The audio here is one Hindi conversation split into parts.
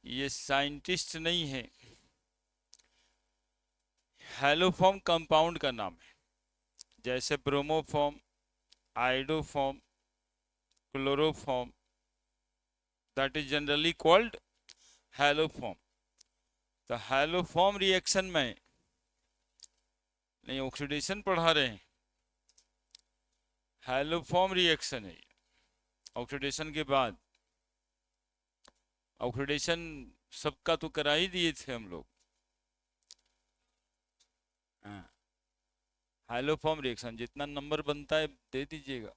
ये साइंटिस्ट नहीं है। हैलोफॉर्म कंपाउंड का नाम है, जैसे bromoform, iodoform, chloroform, that is generally called haloform. तो हैलोफॉर्म रिएक्शन में नहीं, ऑक्सीडेशन पढ़ा रहे हैं। हैलोफॉर्म रिएक्शन है ऑक्सीडेशन के बाद। ऑक्सीडेशन सबका तो करा ही दिए थे हम लोग। हाँ, हैलोफॉर्म रिएक्शन जितना नंबर बनता है दे दीजिएगा।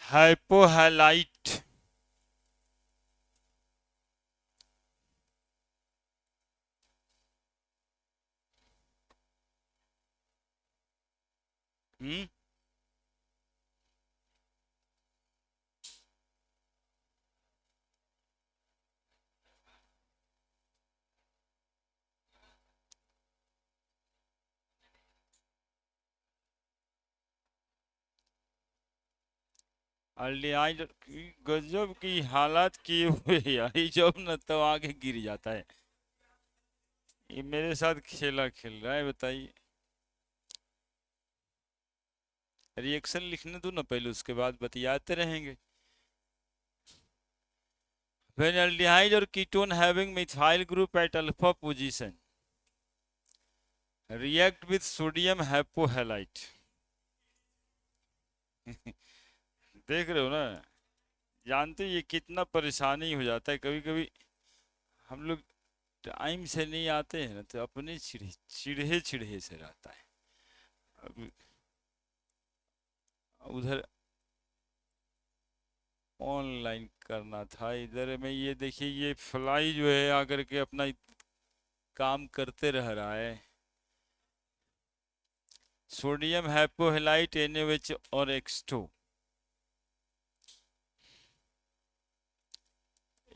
हाइपोहैलाइट। हम्म। अल्डिहाइड की गजब की हालत किए हुए यार, ये जब न तो आगे गिर जाता है। ये मेरे साथ खेला खेल रहा है, बताइए। रिएक्शन लिखने दो ना पहले, उसके बाद बतियाते रहेंगे। When aldehyde or ketone having methyl group at alpha position react with sodium hypohalite। देख रहे हो ना, जानते हो ये कितना परेशानी हो जाता है कभी कभी। हम लोग टाइम से नहीं आते हैं ना, तो अपने चिढ़े चिढ़े चिढ़े से रहता है। अब उधर ऑनलाइन करना था, इधर में ये देखिए, ये फ्लाई जो है आकर के अपना काम करते रह रहा है। सोडियम हाइपोहेलाइट NaOH और X2,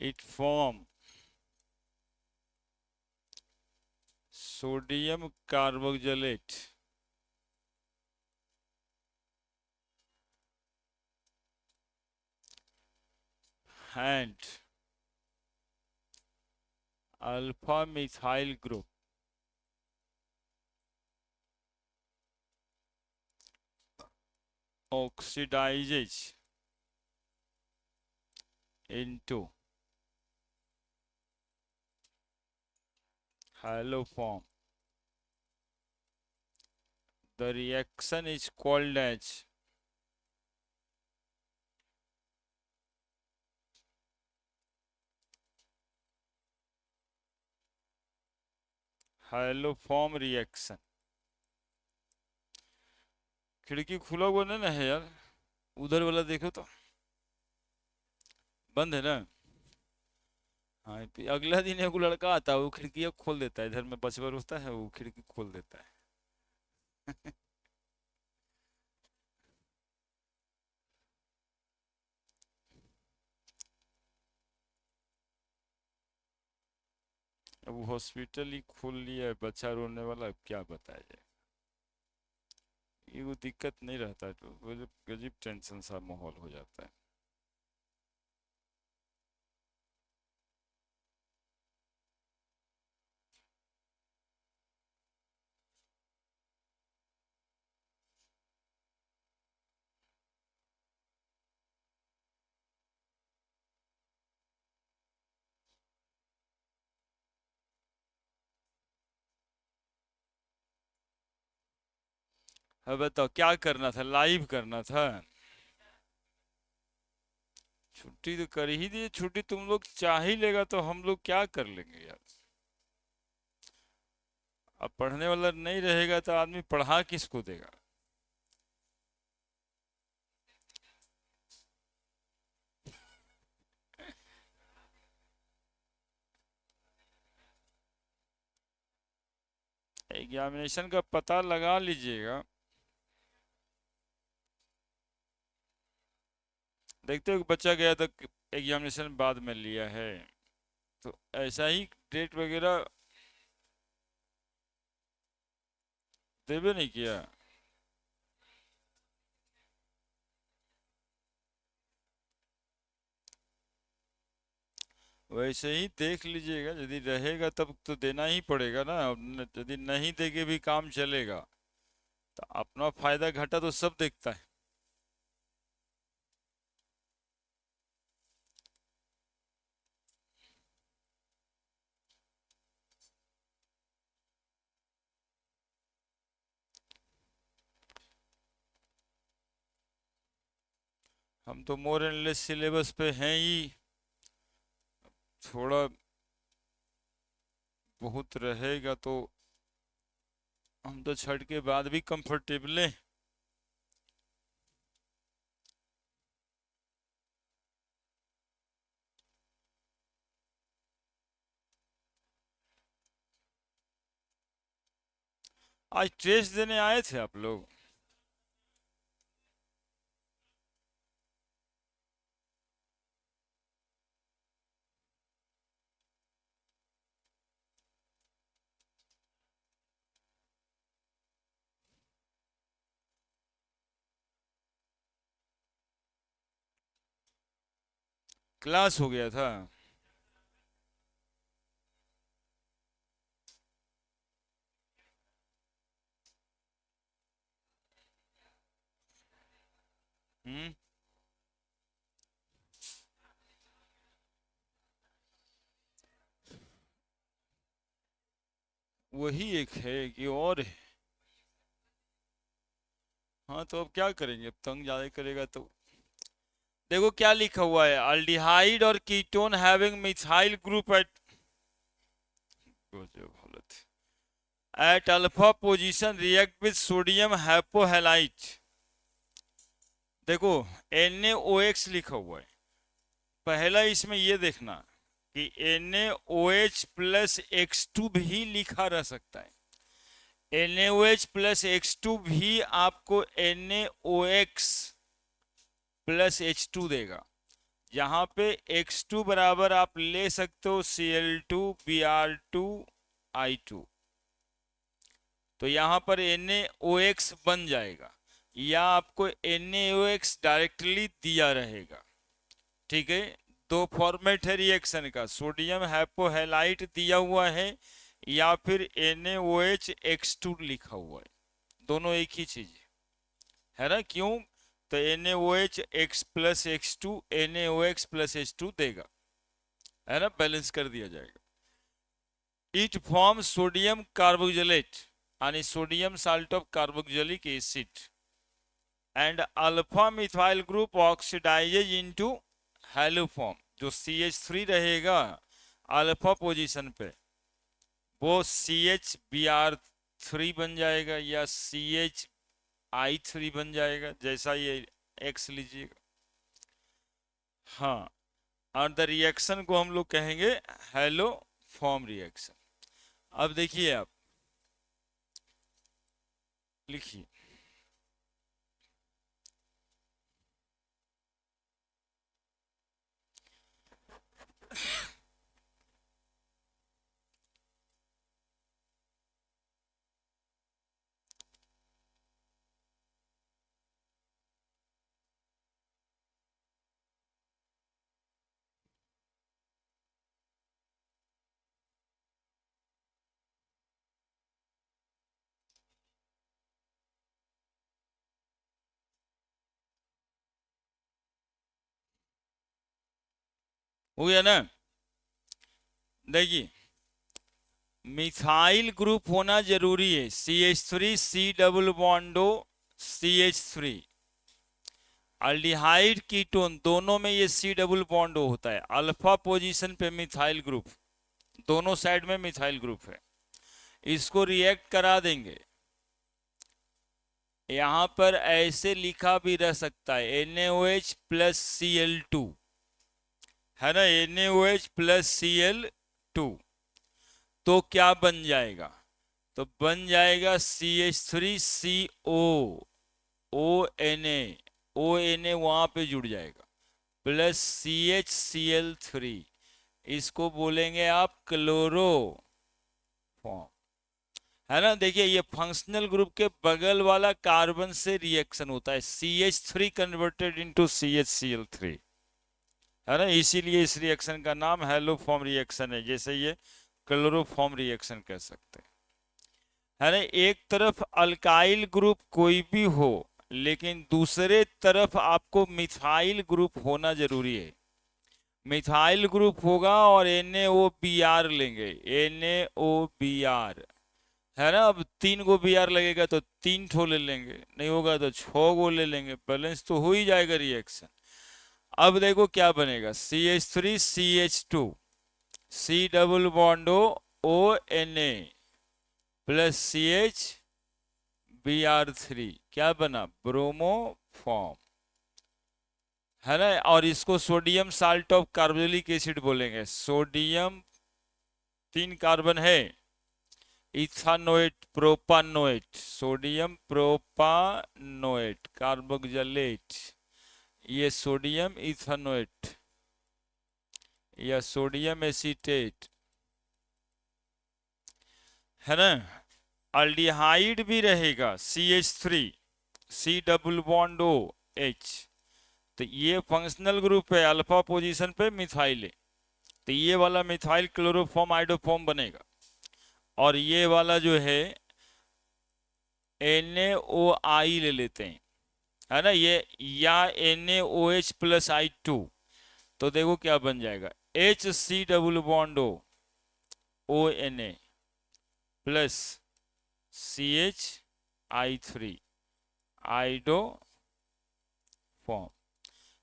it form sodium carboxylate and alpha methyl group oxidizes into haloform. The reaction is called as haloform reaction. खिड़की खुला हुआ नहीं ना है यार, उधर वाला देखो तो बंद है ना। हाँ, फिर अगला दिन एक लड़का आता है, वो खिड़की खोल देता है, इधर में बचवर होता है, वो खिड़की खोल देता है। अब हॉस्पिटल ही खोल लिया है, बच्चा रोने वाला, अब क्या बताया जाए। ये वो दिक्कत नहीं रहता है, तो वो जो गजीब टेंशन सा माहौल हो जाता है। अब बताओ क्या करना था, लाइव करना था। छुट्टी तो कर ही दी, छुट्टी तुम लोग चाह ही लेगा तो हम लोग क्या कर लेंगे यार। अब पढ़ने वाला नहीं रहेगा तो आदमी पढ़ा किसको देगा। एग्जामिनेशन का पता लगा लीजिएगा। देखते हो कि बच्चा गया तो एग्जामिनेशन बाद में लिया है, तो ऐसा ही डेट वगैरह देवे नहीं किया। वैसे ही देख लीजिएगा, यदि रहेगा तब तो देना ही पड़ेगा ना, अब यदि नहीं देके भी काम चलेगा तो अपना फायदा घाटा तो सब देखता है। हम तो मोर एंड लेस सिलेबस पे हैं ही, थोड़ा बहुत रहेगा तो हम तो छठ के बाद भी कंफर्टेबल हैं। आज टेस्ट देने आए थे आप लोग? क्लास हो गया था? हम्म। वही एक है कि और है। हाँ तो अब क्या करेंगे, अब तंग ज्यादा करेगा तो। देखो क्या लिखा हुआ है, अल्डिहाइड और ketone having methyl group at, at alpha position react with sodium hypohalite. देखो NaOH लिखा हुआ है, पहला इसमें ये देखना कि NaOH प्लस X2 भी लिखा रह सकता है। NaOH प्लस X2 भी आपको NaOX प्लस H2 देगा। यहाँ पे X2 बराबर आप ले सकते हो Cl2Br2I2, तो यहाँ पर NaOX बन जाएगा, या आपको NaOX डायरेक्टली दिया रहेगा। ठीक है, दो फॉर्मेट है रिएक्शन का, सोडियम हाइपोहैलाइट दिया हुआ है या फिर NaOH X2 लिखा हुआ है, दोनों एक ही चीज है ना। क्यों? तो NaOH X plus X2 NaOX plus H2 देगा, है ना, बैलेंस कर दिया जाएगा। इट फॉर्म सोडियम कार्बोक्सिलेट यानी sodium salt of carboxylic acid and alpha methyl group oxidises into hello form. जो CH3 रहेगा अल्फा पोजीशन पे, वो CHBr3 बन जाएगा या CH I3 बन जाएगा, जैसा ये X लीजिएगा। हाँ, और द रिएक्शन को हम लोग कहेंगे हेलो फॉर्म रिएक्शन। अब देखिए, आप लिखिए, हो गया ना? देखिए, मिथाइल ग्रुप होना जरूरी है, CH3 C double बॉन्डो CH3। Aldehyde ketone दोनों में ये C डबल बॉन्ड होता है, अल्फा पोजीशन पे मिथाइल ग्रुप, दोनों साइड में मिथाइल ग्रुप है। इसको रिएक्ट करा देंगे, यहां पर ऐसे लिखा भी रह सकता है NaOH प्लस Cl2, है ना, NaOH प्लस Cl2, तो क्या बन जाएगा? तो बन जाएगा CH3CO, ONA वहां पे जुड़ जाएगा, प्लस CHCl3, इसको बोलेंगे आप क्लोरो फॉर्म, है ना। देखिए, ये फंक्शनल ग्रुप के बगल वाला कार्बन से रिएक्शन होता है, CH3 कन्वर्टेड इनटू CHCl3, है ना, इसीलिए इस रिएक्शन का नाम हेलो फॉर्म रिएक्शन है, जैसे ये क्लोरोफॉर्म रिएक्शन कह सकते हैं, है ना। एक तरफ अल्काइल ग्रुप कोई भी हो, लेकिन दूसरे तरफ आपको मिथाइल ग्रुप होना जरूरी है। मिथाइल ग्रुप होगा और NaOBr लेंगे, NaOBr, है ना। अब 3 गो Br लगेगा तो 3 ठो ले लेंगे, नहीं होगा तो 6 गो ले लेंगे, बैलेंस तो हो ही जाएगा रिएक्शन। अब देखो क्या बनेगा, CH3 CH2 C double बॉन्डो ONA plus CH क्या बना, ब्रोमो फॉर्म, है ना। और इसको sodium salt of carbolic acid बोलेंगे, सोडियम 3 कार्बन है, इथानोएट प्रोपानोएट, सोडियम प्रोपानोएट कार्बोक्सिलेट, ये सोडियम इथानोएट या सोडियम एसीटेट, है ना। अल्डिहाइड भी रहेगा CH3 C double bond OH, तो ये फंक्शनल ग्रुप है, अल्फा पोजीशन पे मिथाइल है, तो ये वाला मिथाइल क्लोरोफॉर्म आइडोफॉर्म बनेगा, और ये वाला जो है NaOI ले लेते हैं, है ना, ये या NaOH प्लस I2, तो देखो क्या बन जाएगा, HC double bond ONA plus CH I3 आइडो form,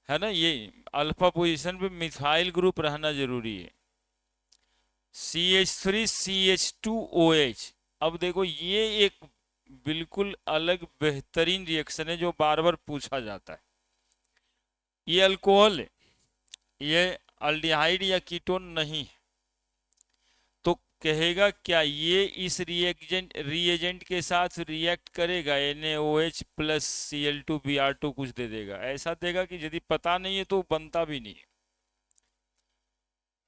है ना। ये अल्फा पोजीशन पे मिथाइल ग्रुप रहना जरूरी है, CH3 CH2OH। अब देखो, ये एक बिल्कुल अलग बेहतरीन रिएक्शन है जो बार बार पूछा जाता है। ये अल्कोहल है, ये अल्डिहाइड या कीटोन नहीं है, तो कहेगा क्या ये इस रिएजेंट के साथ रिएक्ट करेगा, NaOH प्लस Cl2Br2 कुछ दे देगा, ऐसा देगा कि यदि पता नहीं है तो बनता भी नहीं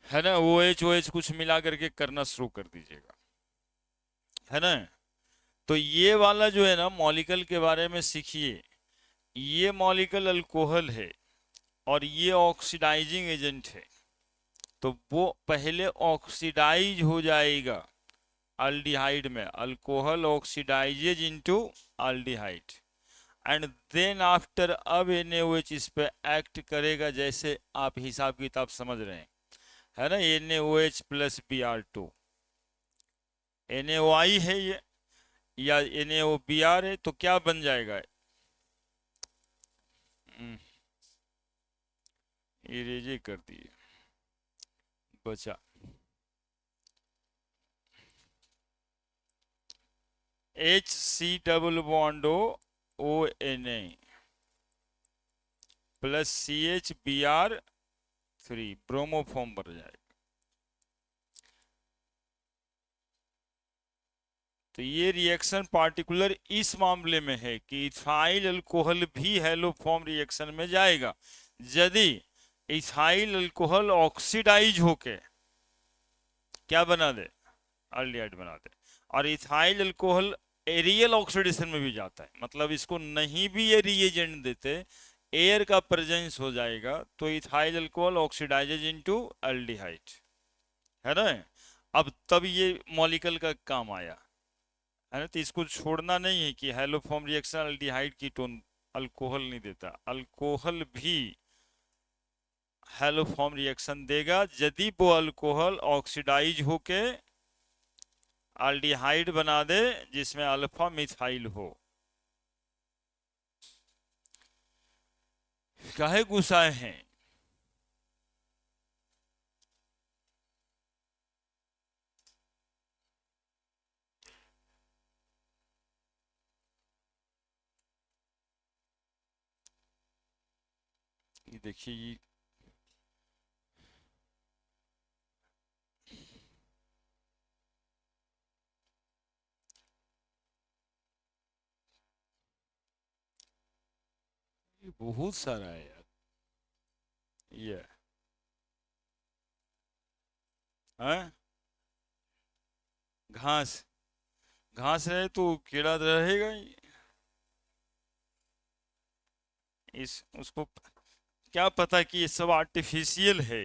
है ना। OH कुछ मिला करके करना शुरू कर दीजिएगा, है ना। तो ये वाला जो है ना, मॉलिक्यूल के बारे में सीखिए, ये मॉलिक्यूल अल्कोहल है और ये ऑक्सीडाइजिंग एजेंट है, तो वो पहले ऑक्सीडाइज हो जाएगा अल्डिहाइड में, alcohol oxidises into aldehyde, and then after अब NaOH इस पे एक्ट करेगा, जैसे आप हिसाब किताब समझ रहे हैं, है ना। NaOH प्लस Br2, NaOI है ये या NaOBr है, तो क्या बन जाएगा, इरेजे कर दिए, बचा HC double bond ONA plus CH Br3 bromoform बन जाएगा। तो ये रिएक्शन पार्टिकुलर इस मामले में है कि इथाइल अल्कोहल भी हैलोफॉर्म रिएक्शन में जाएगा यदि इथाइल अल्कोहल ऑक्सीडाइज होके क्या बना दे, अल्डिहाइड बना दे। और इथाइल अल्कोहल एरियल ऑक्सीडेशन में भी जाता है, मतलब इसको नहीं भी ये रिएजेंट देते, एयर का प्रेजेंस हो जाएगा तो ethyl alcohol oxidises into aldehyde, है ना। अब तब ये मॉलिक्यूल का काम आया, है ना। तो इसको छोड़ना नहीं है कि haloform reaction aldehyde ketone alcohol नहीं देता, अल्कोहल भी हैलोफॉर्म रिएक्शन देगा यदि वो अल्कोहल ऑक्सीडाइज होके अल्डिहाइड बना दे जिसमें अल्फा मिथाइल हो। काहे गुस्साए हैं? ये देखिए ये बहुत सारा है यार। ये है घास, घास रहे तो कीड़ा तो रहेगा ही। इस उसको क्या पता कि ये सब आर्टिफिशियल है,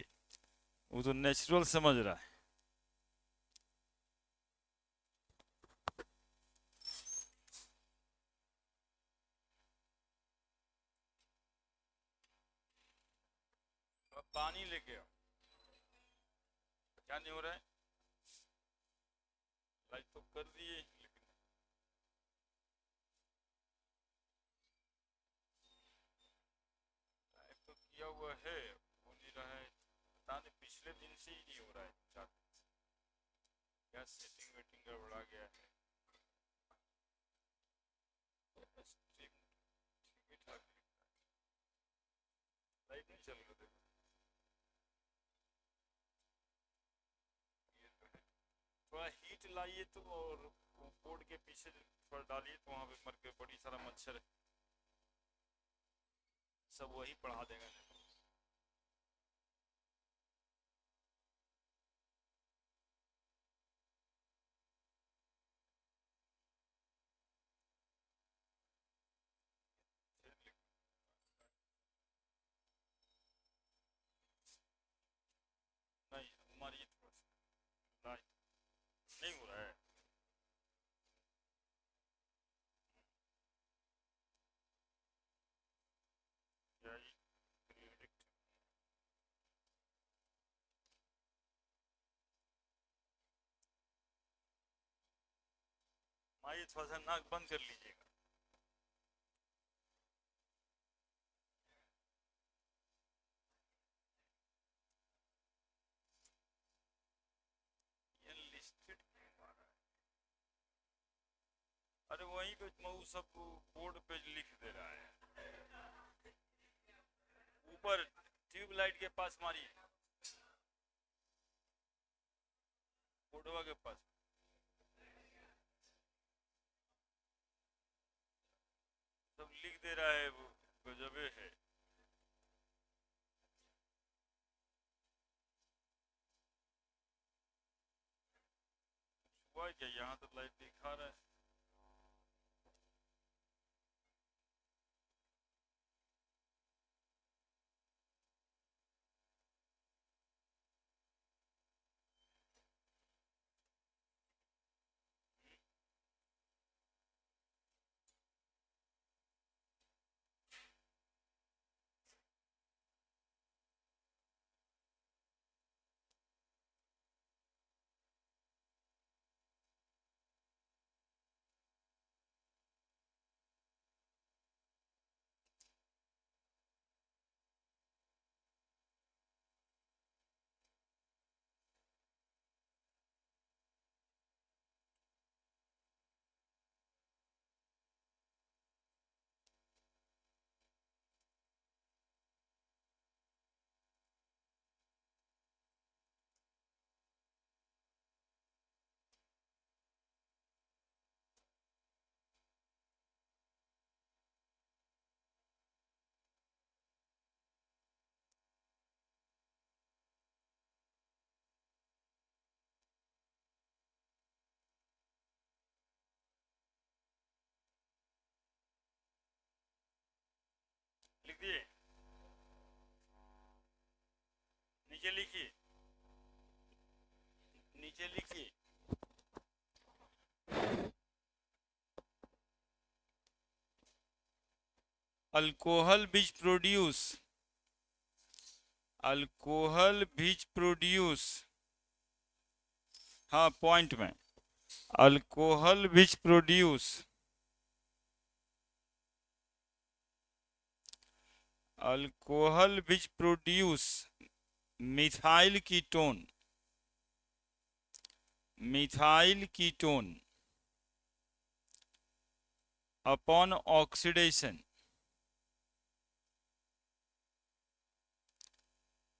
वो तो नेचुरल समझ रहा है। अब पानी लेके आओ। क्या नहीं हो रहा है? लाइट तो कर दिए लेकिन टाइप तो किया हुआ है, हो नहीं रहा है। पता नहीं पिछले दिन से ही नहीं हो रहा है, 4 दिन से। क्या सेटिंग वेटिंग गड़बड़ा गया है? स्ट्रीम ठीक ही ठाक लाइट नहीं चल रहा। देखो ये तो है, थोड़ा हीट लाइए तो, और बोर्ड के पीछे थोड़ा डालिए तो वहां पे मर के बड़ी सारा मच्छर है, सब वही पढ़ा देगा। नहीं हमारी थोड़ा सा नहीं हो रहा है। क्या ये प्रिडिक्ट? हाँ ये थोड़ा सा नाक बंद कर लीजिएगा। ये लिस्टेड क्यों आ रहा है? अरे वहीं पे वो सब बोर्ड पे लिख दे रहा है, ऊपर ट्यूबलाइट के पास मारिए, बोर्डवा के पास। सब लिख दे रहा है, वो गजबे है। हुआ क्या, यहाँ तो लाइट दिखा रहा है। लिख दिए, नीचे लिखिए, नीचे लिखिए। Alcohol which produce, alcohol which produce, हाँ पॉइंट में, alcohol which produce, alcohol which produce methyl ketone, methyl ketone upon oxidation,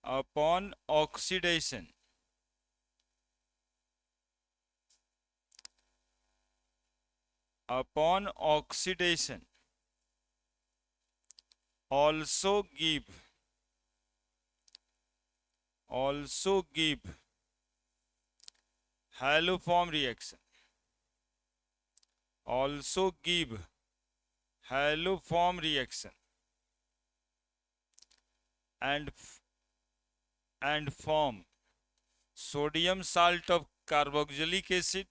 upon oxidation, upon oxidation also give haloform reaction, also give haloform reaction and form sodium salt of carboxylic acid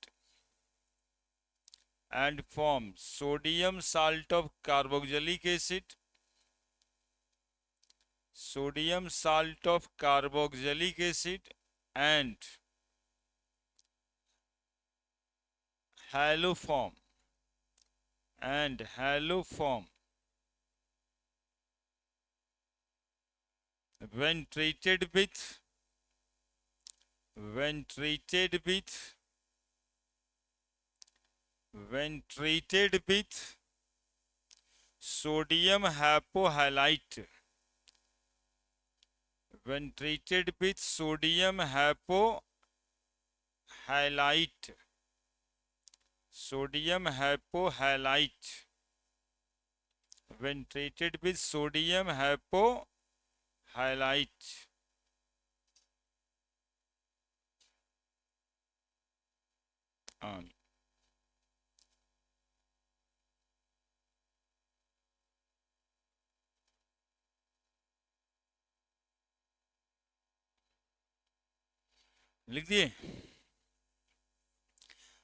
and form sodium salt of carboxylic acid, sodium salt of carboxylic acid and haloform, and haloform when treated with, when treated with, when treated with sodium hypohalite, when treated with sodium hypohalite, sodium hypohalite, when treated with sodium hypohalite, लिख दिए।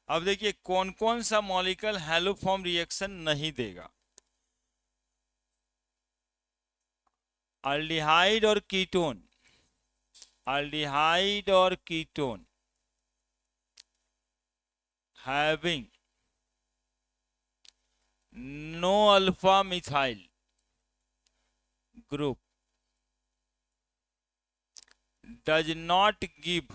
अब देखिए कौन कौन सा मॉलिक्यूल हैलोफॉर्म रिएक्शन नहीं देगा। अल्डिहाइड और कीटोन, अल्डिहाइड और ketone having no alpha methyl group does not give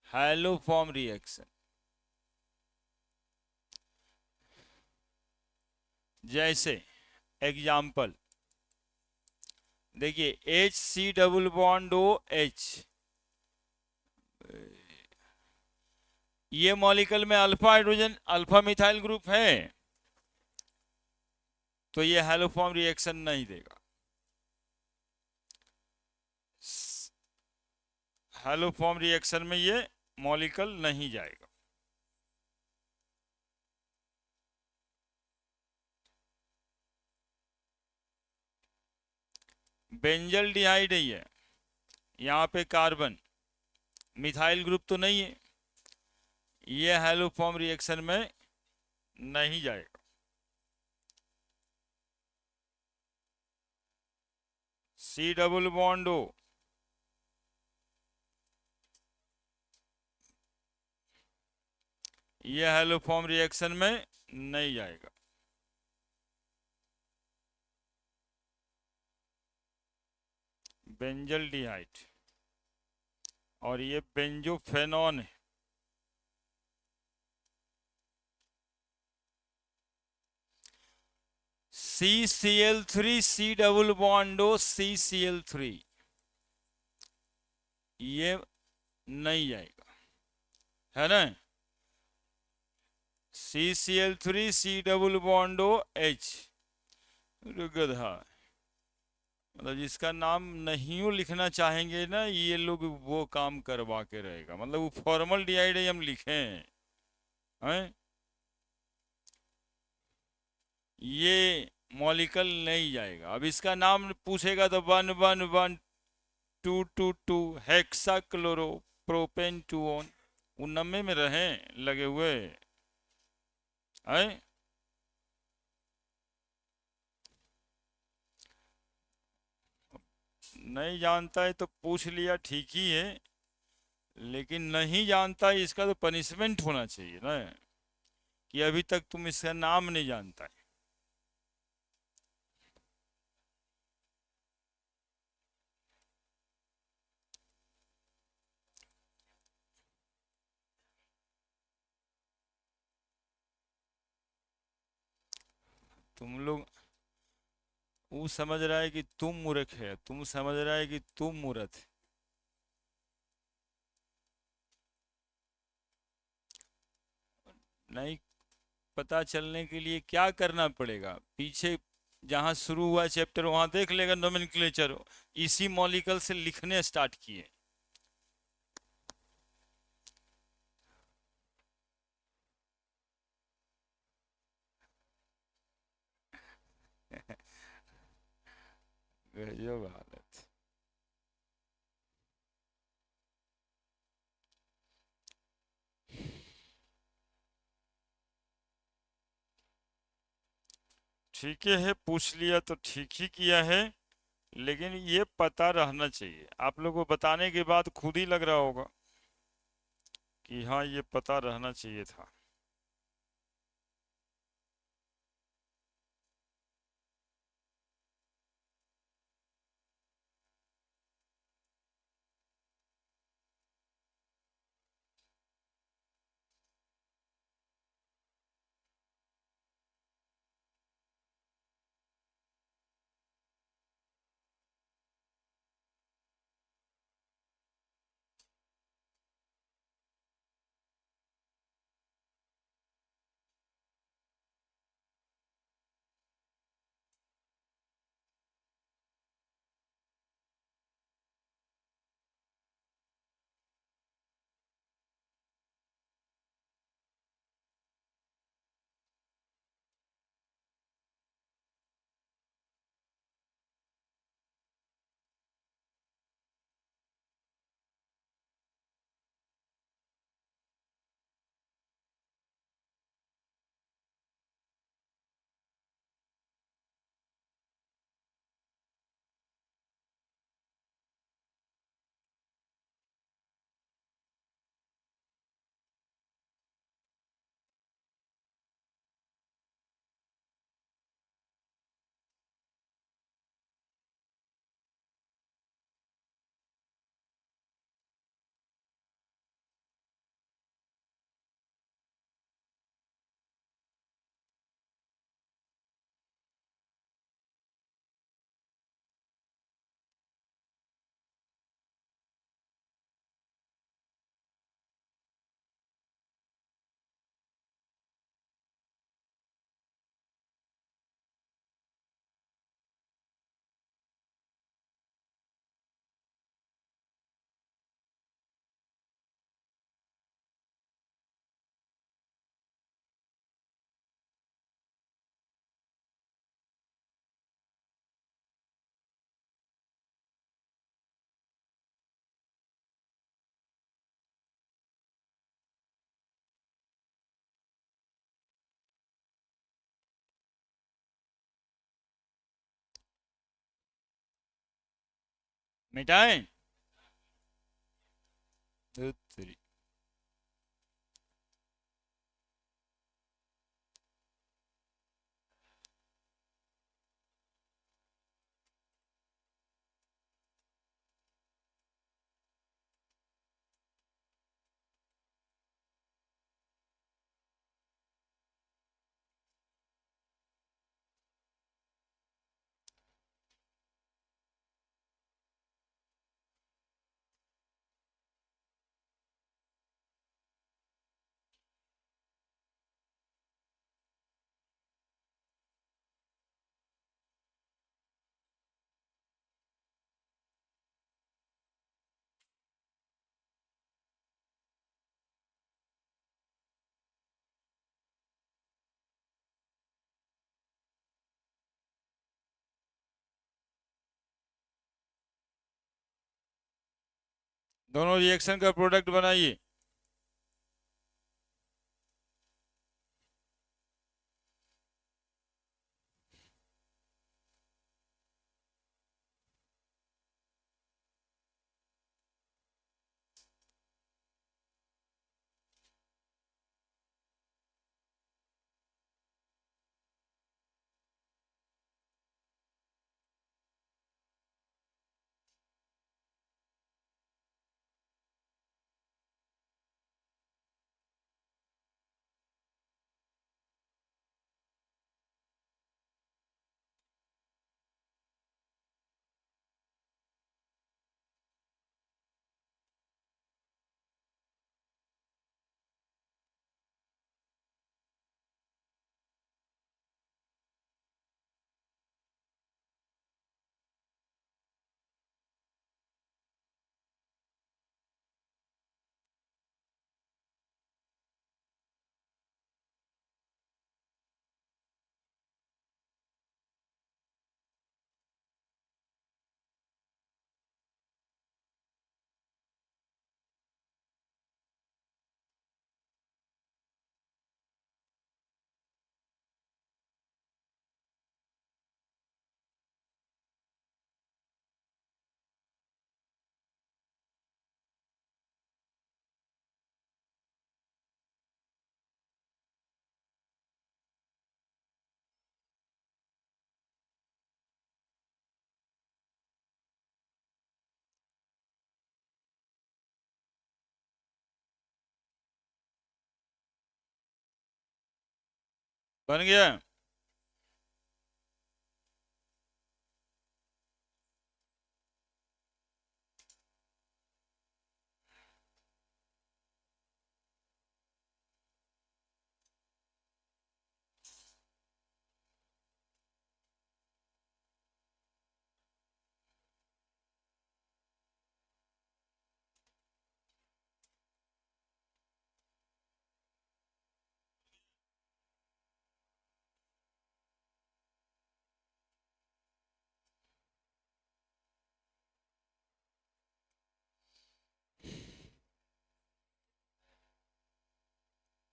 haloform reaction। जैसे एग्जाम्पल देखिए HC डबल बॉन्ड OH, ये मॉलिक्यूल में alpha hydrogen alpha methyl group है तो ये हैलोफॉर्म रिएक्शन नहीं देगा। हैलोफॉर्म रिएक्शन में ये मॉलिक्यूल नहीं जाएगा। बेंजल डिहाइड है ये, यहाँ पे कार्बन, मिथाइल ग्रुप तो नहीं है, ये हैलोफॉर्म रिएक्शन में नहीं जाएगा। C डबल बॉन्ड O, ये हैलोफॉर्म रिएक्शन में नहीं जाएगा। बेंजल डिहाइड और ये बेंजोफेनॉन है, CCl3 C double bond O CCl3, ये नहीं जाएगा, है ना। CCl3 C double bond O H, गधा, मतलब जिसका नाम नहीं लिखना चाहेंगे ना ये लोग वो काम करवा के रहेगा। मतलब वो फॉर्मल डिहाइड हम लिखे हैं, ये मॉलिक्यूल नहीं जाएगा। अब इसका नाम पूछेगा तो 111 222 हेक्सा क्लोरो प्रोपेन 2 वो 90 में रहे लगे हुए है। नहीं जानता है तो पूछ लिया, ठीक ही है, लेकिन नहीं जानता है इसका तो पनिशमेंट होना चाहिए ना, कि अभी तक तुम इसका नाम नहीं जानता है। तुम लोग, वो समझ रहा है कि तुम मूर्ख है, तुम समझ रहा है कि तुम मूर्ख है। नहीं, पता चलने के लिए क्या करना पड़ेगा, पीछे जहां शुरू हुआ चैप्टर वहां देख लेगा नोमेनक्लेचर, इसी मॉलिक्यूल से लिखने स्टार्ट किए। गजब हालत। ठीक है, पूछ लिया तो ठीक ही किया है, लेकिन ये पता रहना चाहिए। आप लोगों को बताने के बाद खुद ही लग रहा होगा कि हाँ ये पता रहना चाहिए था। मिटाएं। धुत तेरी। दोनों रिएक्शन का प्रोडक्ट बनाइए। बन गया।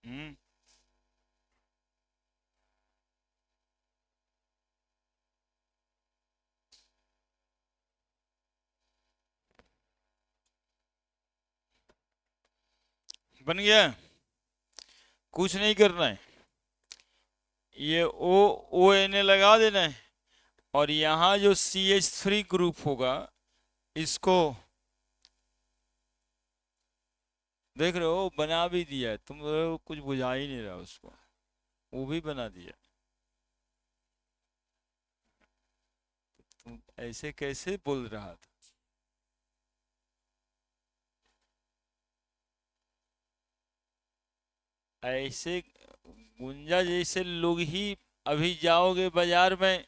हम्म। बन गया। कुछ नहीं करना है, ये ओ एन ए लगा देना है, और यहाँ जो CH3 ग्रुप होगा इसको देख रहे हो बना भी दिया है, तुम कुछ बुझा ही नहीं रहा उसको, वो भी बना दिया। तुम ऐसे कैसे बोल रहा था? ऐसे गुंजा जैसे लोग ही अभी जाओगे बाजार में,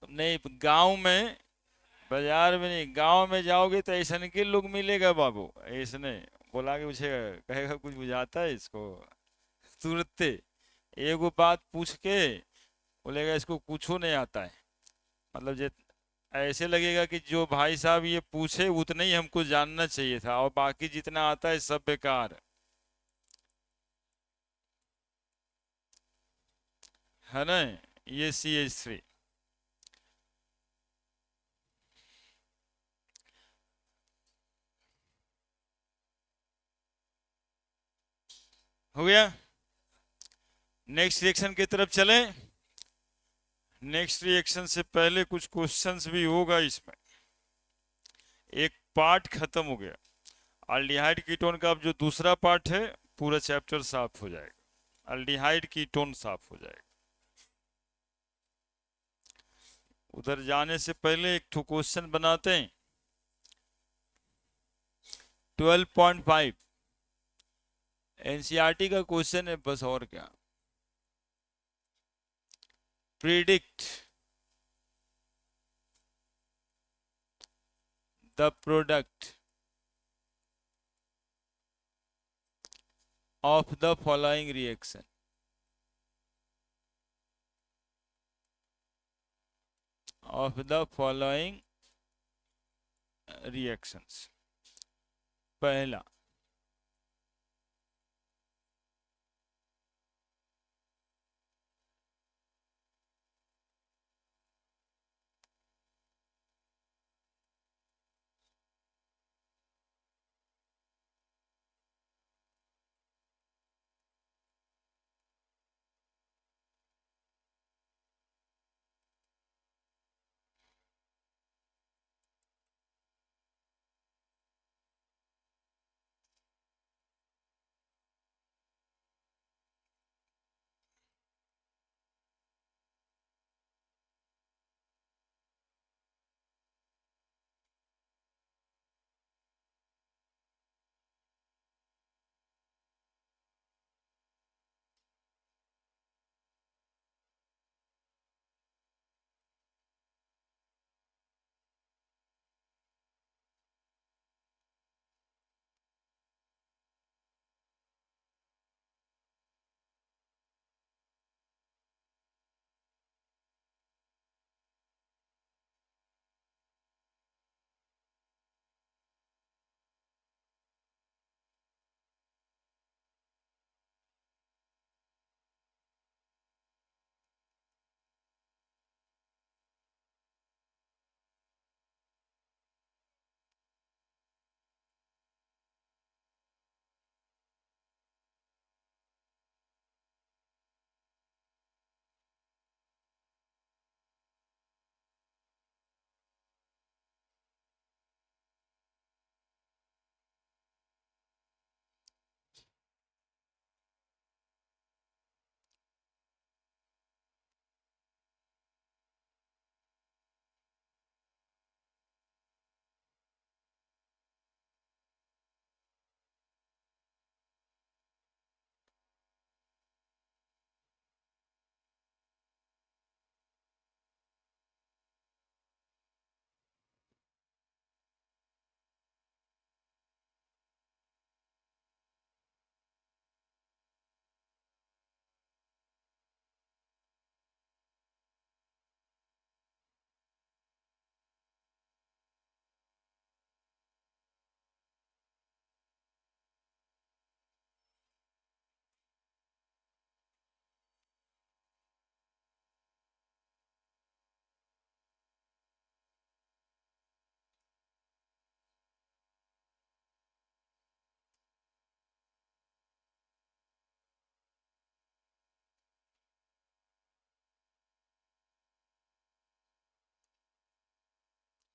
नहीं गांव में, बाजार में नहीं गांव में जाओगे तो ऐसा के लोग मिलेगा बाबू, ऐसने बोला कि मुझे कहेगा कुछ बुझाता है इसको, तुरंत एगो बात पूछ के बोलेगा इसको कुछ नहीं आता है। मतलब जे ऐसे लगेगा कि जो भाई साहब ये पूछे उतना ही हमको जानना चाहिए था, और बाकी जितना आता है सब बेकार है ना। ये CH3 हो गया। नेक्स्ट रिएक्शन की तरफ चलें। नेक्स्ट रिएक्शन से पहले कुछ क्वेश्चंस भी होगा इसमें। एक पार्ट खत्म हो गया, अल्डिहाइड कीटोन का अब जो दूसरा पार्ट है पूरा चैप्टर साफ हो जाएगा, अल्डिहाइड कीटोन साफ हो जाएगा। उधर जाने से पहले एक ठो क्वेश्चन बनाते हैं। 12.5 एनसीईआरटी का क्वेश्चन है बस, और क्या। Predict the product of the following reaction, of the following reactions. पहला।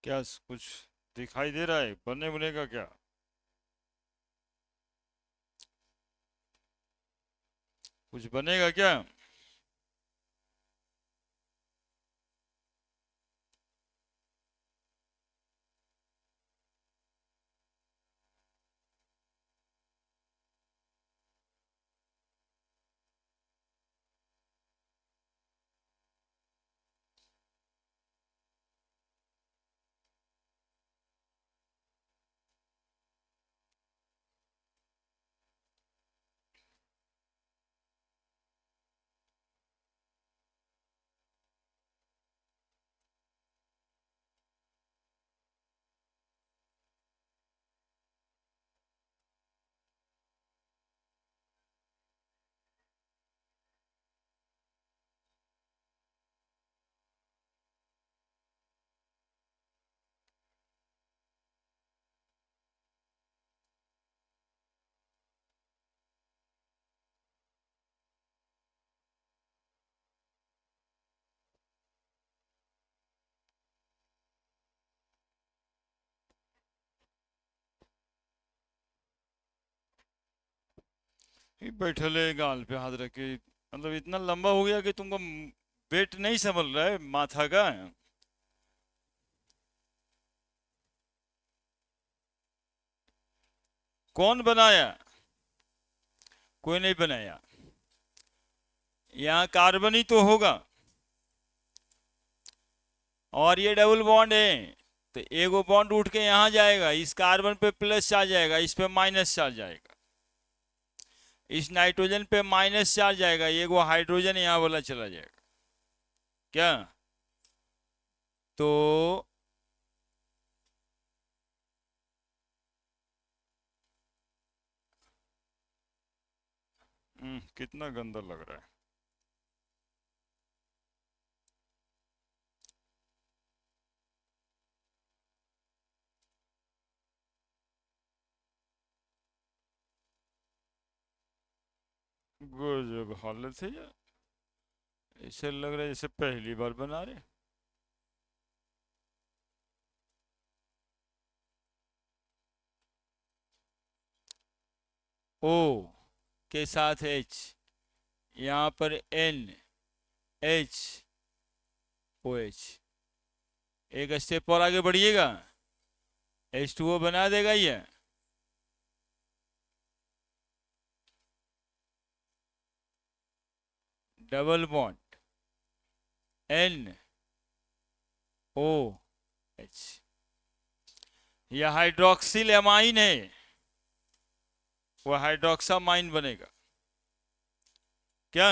क्या कुछ दिखाई दे रहा है बनने बनेगा क्या? कुछ बनेगा क्या? ये बैठले गाल पे हाथ रख के, मतलब इतना लंबा हो गया कि तुमको वेट नहीं संभल रहा है माथा का। कौन बनाया? कोई नहीं बनाया। यहाँ कार्बन ही तो होगा, और ये डबल बॉन्ड है, तो एगो बॉन्ड उठ के यहाँ जाएगा, इस कार्बन पे प्लस चार्ज आएगा, इस पे माइनस चार्ज आएगा, इस नाइट्रोजन पे माइनस चार्ज आएगा, एगो हाइड्रोजन यहाँ वाला चला जाएगा। क्या? तो कितना गंदा लग रहा है। गजब हालत है यार। ऐसे लग रहा है जैसे पहली बार बना रहे। ओ के साथ एच, यहाँ पर एन, एच, ओ एच। एक स्टेप और आगे बढ़िएगा, H2O बना देगा ये। Double bond N O H, यह हाइड्रोक्सिल एमाइन है, वह हाइड्रोक्सामाइन बनेगा। क्या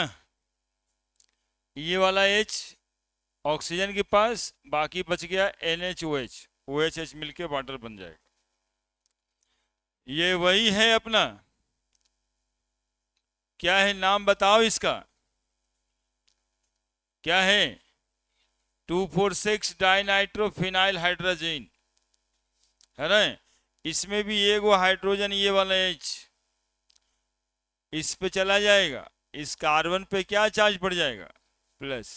ये वाला H ऑक्सीजन के पास, बाकी बच गया NaOH, OH मिलके वाटर बन जाएगा। ये वही है अपना, क्या है नाम बताओ इसका, क्या है? 2,4,6 डाइनाइट्रोफिनाइल हाइड्रोजन, है ना? इसमें भी एक वो हाइड्रोजन, ये वाला H इस पे चला जाएगा, इस कार्बन पे क्या चार्ज पड़ जाएगा? प्लस।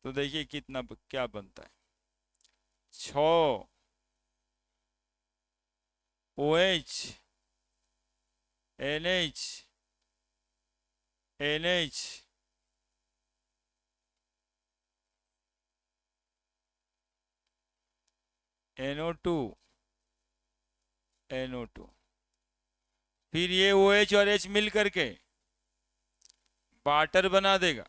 तो देखिए कितना क्या बनता है, 6 OH NH NH NO2 NO2, फिर ये OH और H मिल करके वाटर बना देगा।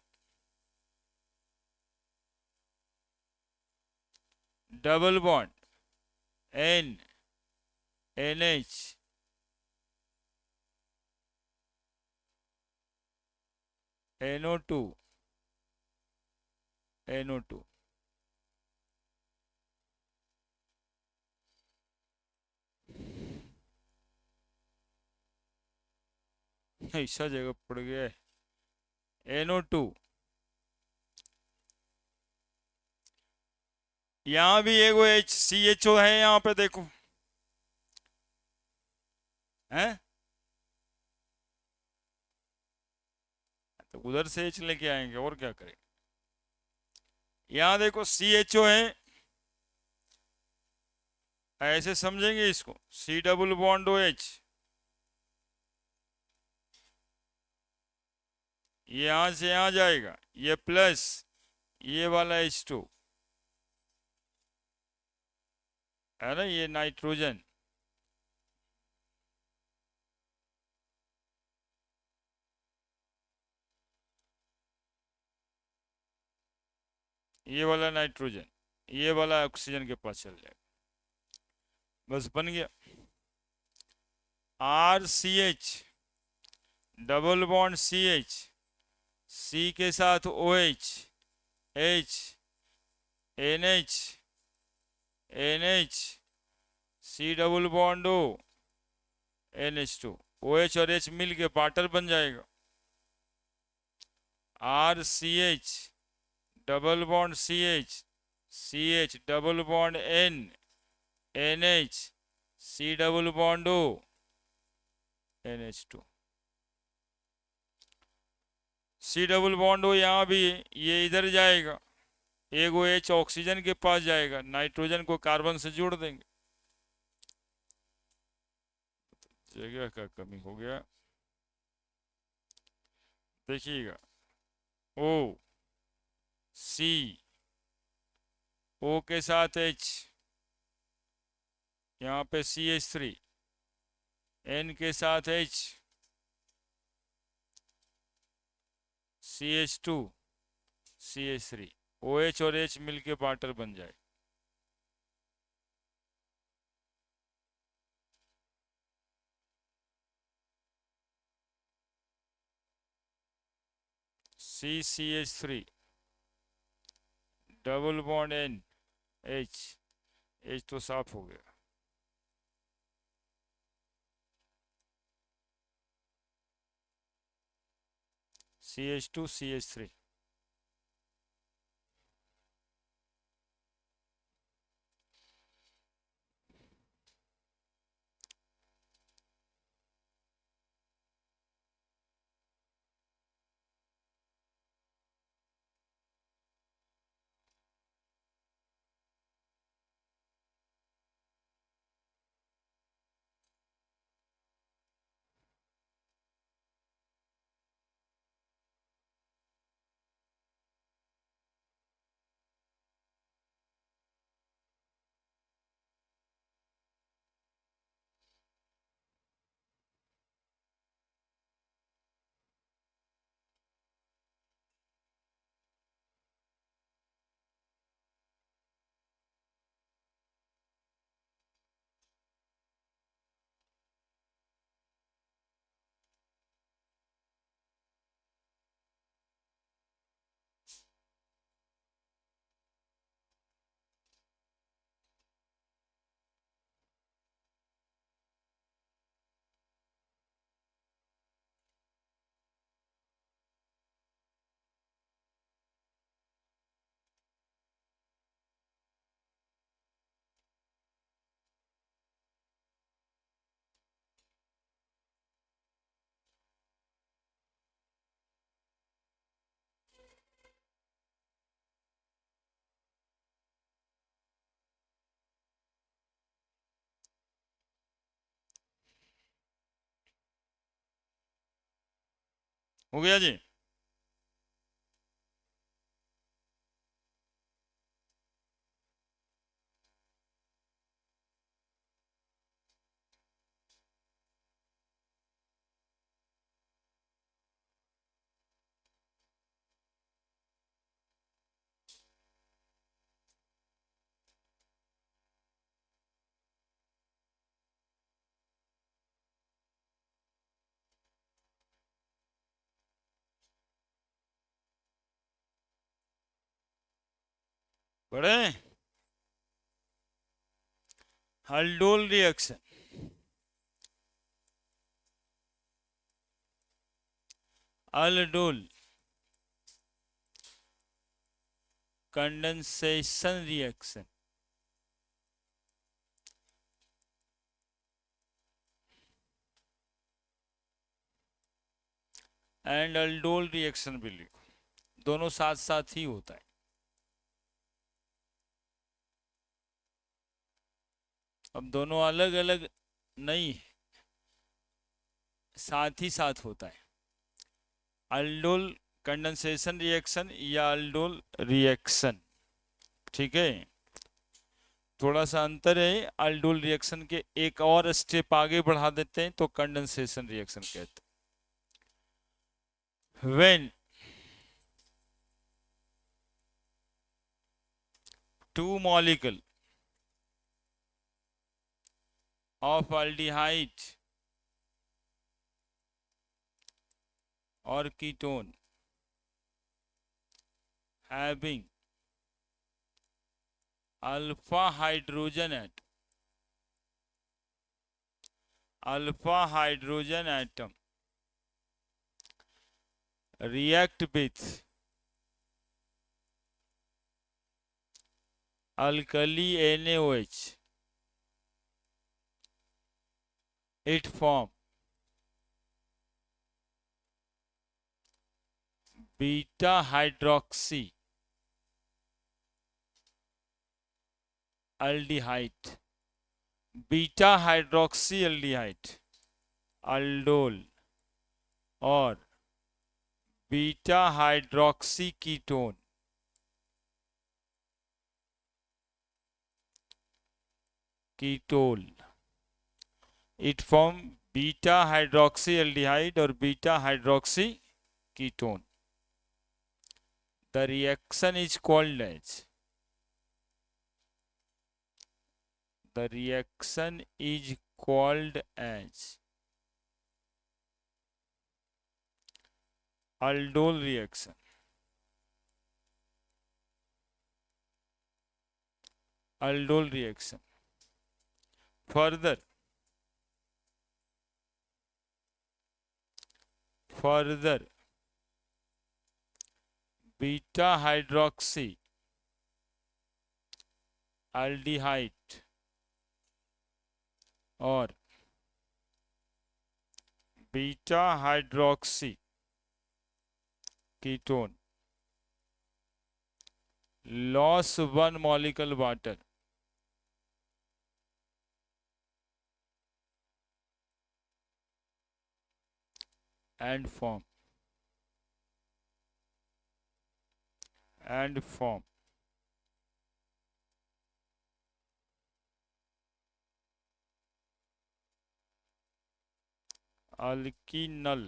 Double bond N NH NO2 NO2, ऐसा जगह पड़ गया है NO2। यहां भी एक HCHO है, यहां पे देखो, है तो उधर से H लेके आएंगे और क्या करें। यहां देखो CHO है, ऐसे समझेंगे इसको, C डबल बॉन्ड OH, ये यहां से यहां जाएगा, ये प्लस, ये वाला H2, है ना, ये नाइट्रोजन, ये वाला नाइट्रोजन, ये वाला ऑक्सीजन के पास चल जाएगा, बस बन गया। RCH double bond CH, C के साथ OH, H NH NH, C double bond O NH2, OH और H मिल के वाटर बन जाएगा। RCH double bond CH, CH double bond N NH, C double bond O NH2, C double bond O यहाँ भी, ये इधर जाएगा, एक OH ऑक्सीजन के पास जाएगा, नाइट्रोजन को कार्बन से जोड़ देंगे। जगह का कमी हो गया, देखिएगा, O C, O के साथ H, यहाँ पे CH3, N के साथ H, CH2 CH3, OH और H मिलके वाटर बन जाए। CCH3 double bond N H, H तो साफ हो गया, CH2CH3। हो गया जी। पढ़े? Aldol reaction, aldol condensation reaction, and aldol reaction भी लिखो, दोनों साथ साथ ही होता है। अब दोनों अलग अलग नहीं, साथ ही साथ होता है। aldol कंडेंसेशन रिएक्शन या aldol रिएक्शन, ठीक है। थोड़ा सा अंतर है, aldol रिएक्शन के एक और स्टेप आगे बढ़ा देते हैं तो कंडेंसेशन रिएक्शन कहते हैं। When two molecule of aldehyde or ketone having alpha hydrogen atom react with alkali NaOH, it form beta hydroxy aldehyde, beta hydroxy aldehyde, aldol और beta hydroxy ketone, ketol, it form beta hydroxy aldehyde और beta hydroxy ketone. The reaction is called as, the reaction is called as aldol reaction, aldol reaction। further beta hydroxy aldehyde और beta hydroxy ketone loss one molecule water and form alkenol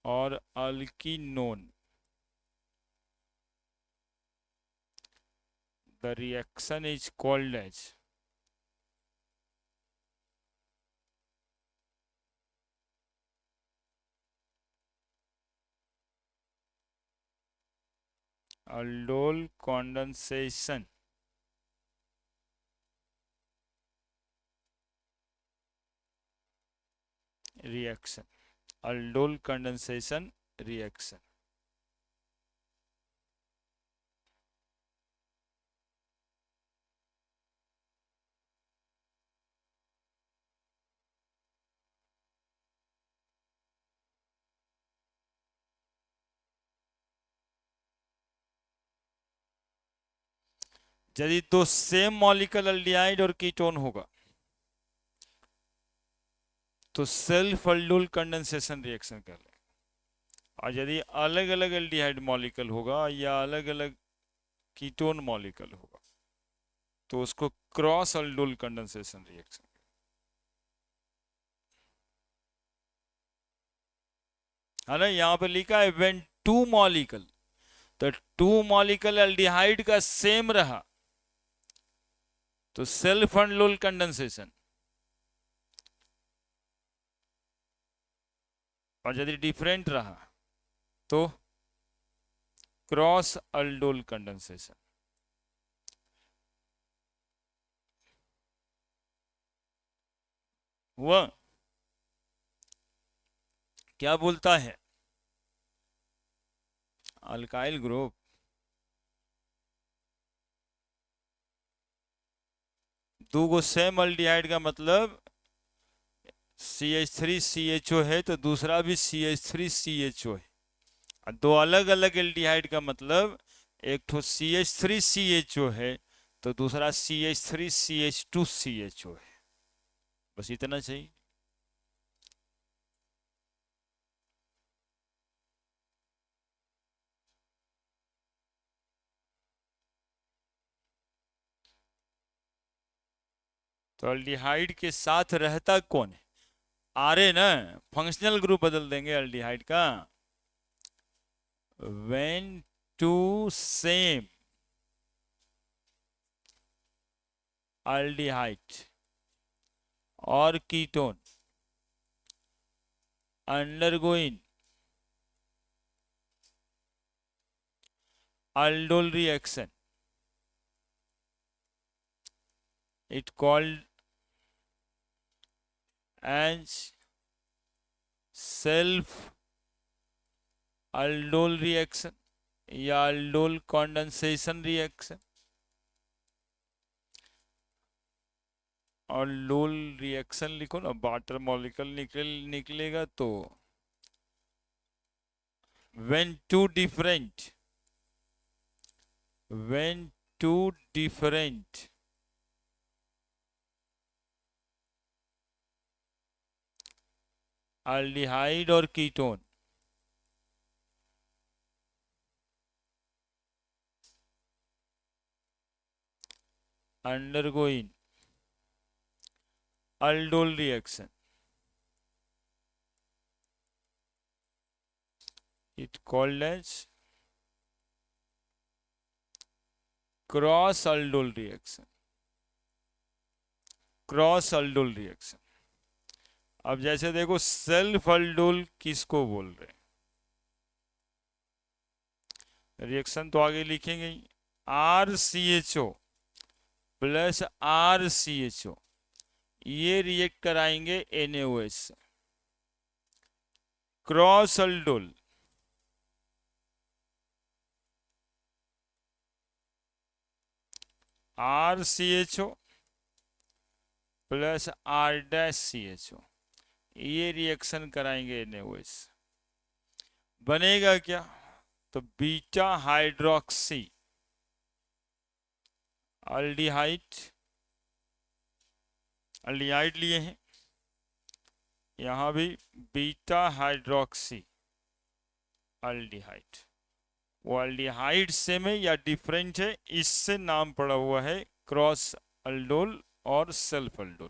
और alkenone. The reaction is called as aldol condensation reaction. aldol condensation reaction. यदि दो सेम मॉलिक्यूल एल्डिहाइड और कीटोन होगा तो सेल्फ aldol कंडेंसेशन रिएक्शन कर ले, और यदि अलग अलग एल्डिहाइड मॉलिक्यूल होगा या अलग अलग कीटोन मॉलिक्यूल होगा तो उसको क्रॉस aldol कंडेंसेशन रिएक्शन. है ना, यहां पे लिखा है व्हेन टू मॉलिक्यूल, तो टू मॉलिक्यूल एल्डिहाइड का सेम रहा तो सेल्फ aldol कंडेंसेशन, और यदि डिफरेंट रहा तो क्रॉस aldol कंडेंसेशन. वह क्या बोलता है, अल्काइल ग्रुप दो गो सेम एल्डिहाइड का मतलब CH3CHO है तो दूसरा भी CH3CHO है, और दो अलग अलग एल्डिहाइड का मतलब एक तो CH3CHO है तो दूसरा CH3CH2CHO है. बस इतना चाहिए. तो एल्डिहाइड के साथ रहता कौन है, आर ना, फंक्शनल ग्रुप बदल देंगे एल्डिहाइड का. व्हेन टू सेम एल्डिहाइड और ketone undergoing aldol reaction, it called as self aldol reaction या aldol condensation reaction. aldol reaction लिखो ना, वाटर मॉलिक्यूल निकलेगा तो when two different aldehyde और ketone undergoing aldol reaction, it called as cross aldol reaction. Cross aldol reaction. अब जैसे देखो सेल्फ aldol किसको बोल रहे हैं, रिएक्शन तो आगे लिखेंगे RCHO प्लस RCHO, ये रिएक्ट कराएंगे NaOH से. Cross aldol RCHO plus R-CHO, ये रिएक्शन कराएंगे NaOH, बनेगा क्या? तो बीटा हाइड्रोक्सी अल्डिहाइड, अल्डिहाइड लिए हैं, यहाँ भी बीटा हाइड्रोक्सी अल्डिहाइड। वो अल्डिहाइड सेम है या डिफरेंट है, इससे नाम पड़ा हुआ है क्रॉस अल्डोल और सेल्फ अल्डोल।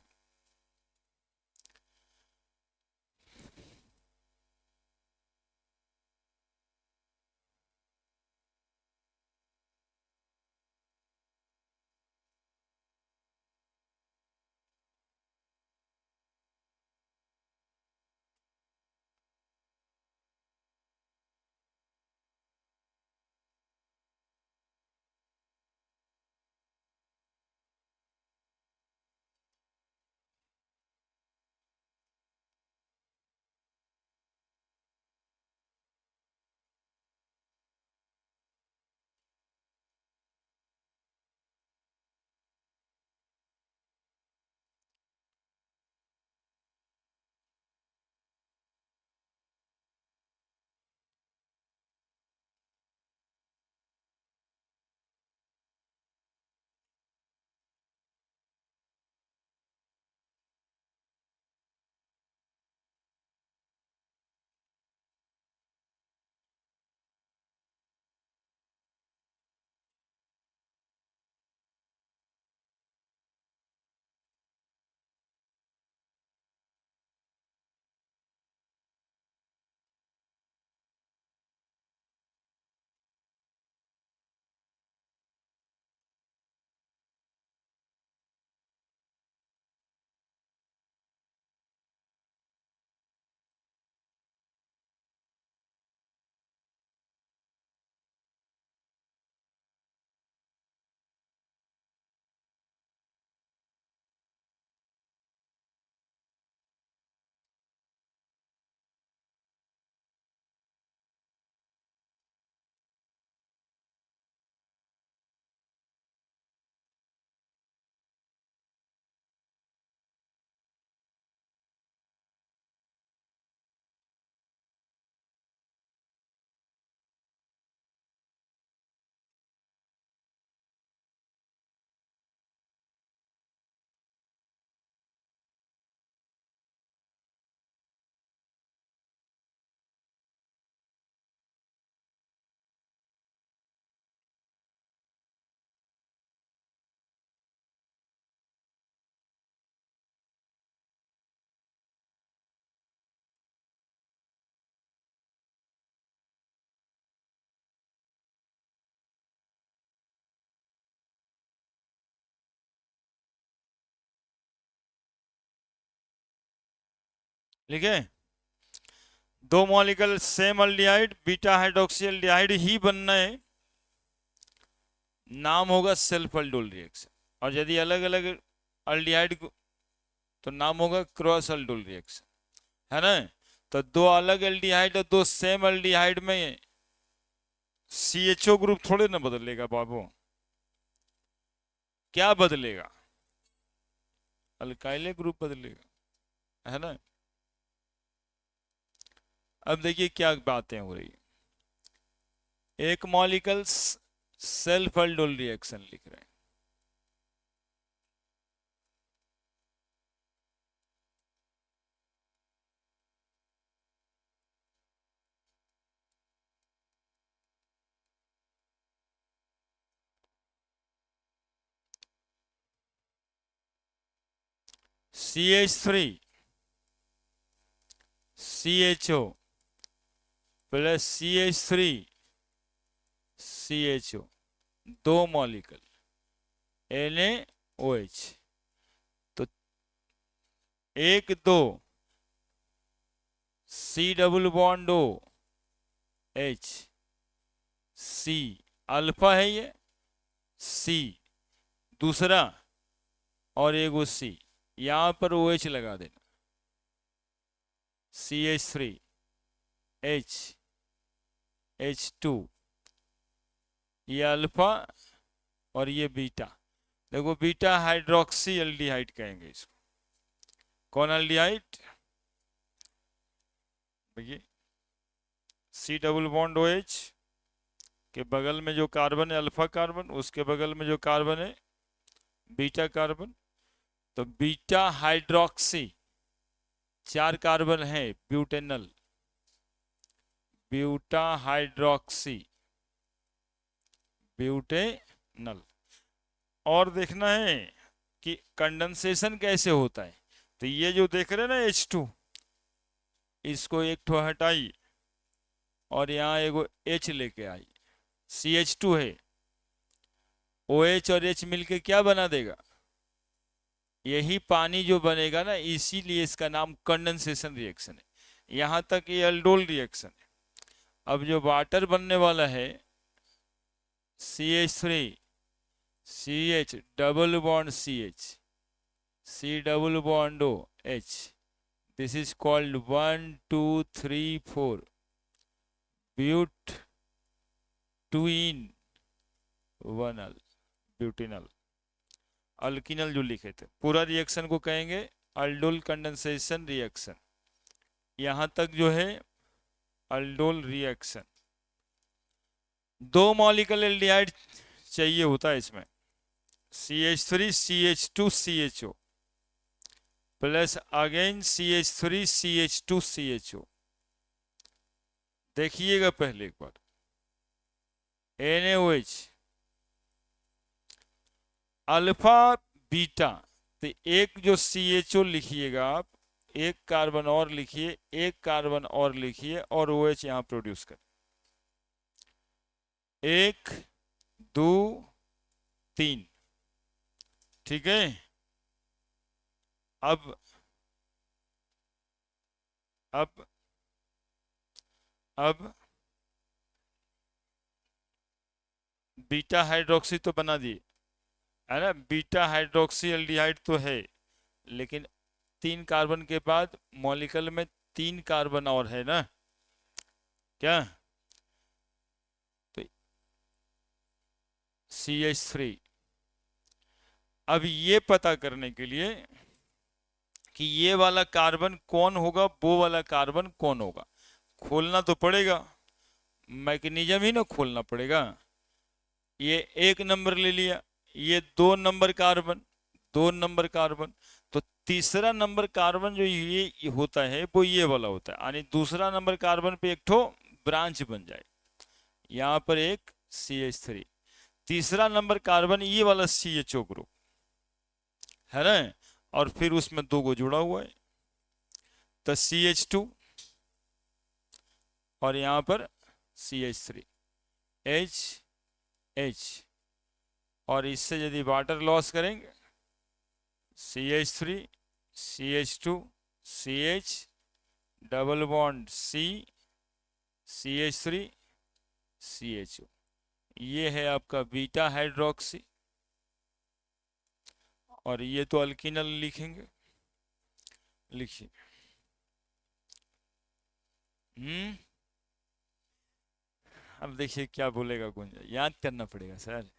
लिखे, दो molecule same aldehyde beta hydroxy aldehyde ही बनना है, नाम होगा सेल्फ अल्डोल रिएक्शन। और यदि अलग अलग अल्डिहाइड तो नाम होगा क्रॉस अल्डोल रिएक्शन, है ना? तो दो अलग एल्डिहाइड और दो सेम एल्डिहाइड में CHO ग्रुप थोड़े ना बदलेगा बाबू, क्या बदलेगा? अल्काइल ग्रुप बदलेगा, है ना? अब देखिए क्या बातें हो रही है। एक मॉलिक्यूल सेल्फ अल्डोल रिएक्शन लिख रहे हैं, CH3 CHO plus CH3 CHO, दो मॉलिक्यूल NaOH, तो एक दो C double bond O H C, alpha है ये C, दूसरा और एक वो C, यहां पर OH लगा देना, CH3 H H2, ये अल्फा और ये बीटा, देखो बीटा हाइड्रोक्सी एल्डिहाइड कहेंगे इसको। कौन एल्डिहाइड? देखिए C double bond O H के बगल में जो कार्बन है अल्फा कार्बन, उसके बगल में जो कार्बन है बीटा कार्बन। तो बीटा हाइड्रोक्सी, 4 कार्बन है ब्यूटेनल, ब्यूटा हाइड्रोक्सी ब्यूटेनल। और देखना है कि कंडेंसेशन कैसे होता है। तो ये जो देख रहे हैं ना H2, इसको एक ठो हटाई और यहाँ एगो H लेके आई, CH2 है। OH और H मिलके क्या बना देगा? यही पानी जो बनेगा ना, इसीलिए इसका नाम कंडेंसेशन रिएक्शन है। यहाँ तक ये अल्डोल रिएक्शन है। अब जो वाटर बनने वाला है CH3 CH double bond CH C double bond O H, this is called 1 2 3 4 but twin enal butenal alkenal जो लिखे थे। पूरा रिएक्शन को कहेंगे अल्डोल कंडेंसेशन रिएक्शन। यहां तक जो है अल्डोल रिएक्शन। 2 मॉलिक्यूलर एल्डिहाइड चाहिए होता है इसमें, CH3 CH2 CHO plus again CH3 CH2 CHO। देखिएगा पहले एक बार NaOH अल्फा बीटा। तो एक जो CHO लिखिएगा आप, एक कार्बन और लिखिए, एक कार्बन और लिखिए और OH यहां प्रोड्यूस कर। 1 2 3, ठीक है। अब अब अब बीटा हाइड्रोक्सी तो बना दिए है ना, बीटा हाइड्रोक्सी एल्डिहाइड तो है, लेकिन 3 कार्बन के बाद मॉलिक्यूल में 3 कार्बन और है ना, क्या? तो CH3। अब ये पता करने के लिए कि ये वाला कार्बन कौन होगा, वो वाला कार्बन कौन होगा, खोलना तो पड़ेगा, मैकेनिज्म ही ना खोलना पड़ेगा। ये 1 नंबर ले लिया, ये 2 नंबर कार्बन, 2 नंबर कार्बन। तो तीसरा नंबर कार्बन जो ये होता है वो ये वाला होता है, यानी दूसरा नंबर कार्बन पे एक ठो ब्रांच बन जाए। यहाँ पर एक CH3, तीसरा नंबर कार्बन ये वाला CHO ग्रुप है ना, और फिर उसमें 2 को जुड़ा हुआ है, तो CH2 और यहाँ पर CH3 H H। और इससे यदि वाटर लॉस करेंगे CH3 CH2 CH double bond C CH3 CHO, ये है आपका बीटा हाइड्रोक्सी। और ये तो अल्किनल लिखेंगे, लिखिए। अब देखिए क्या बोलेगा गुंजा, याद करना पड़ेगा सर।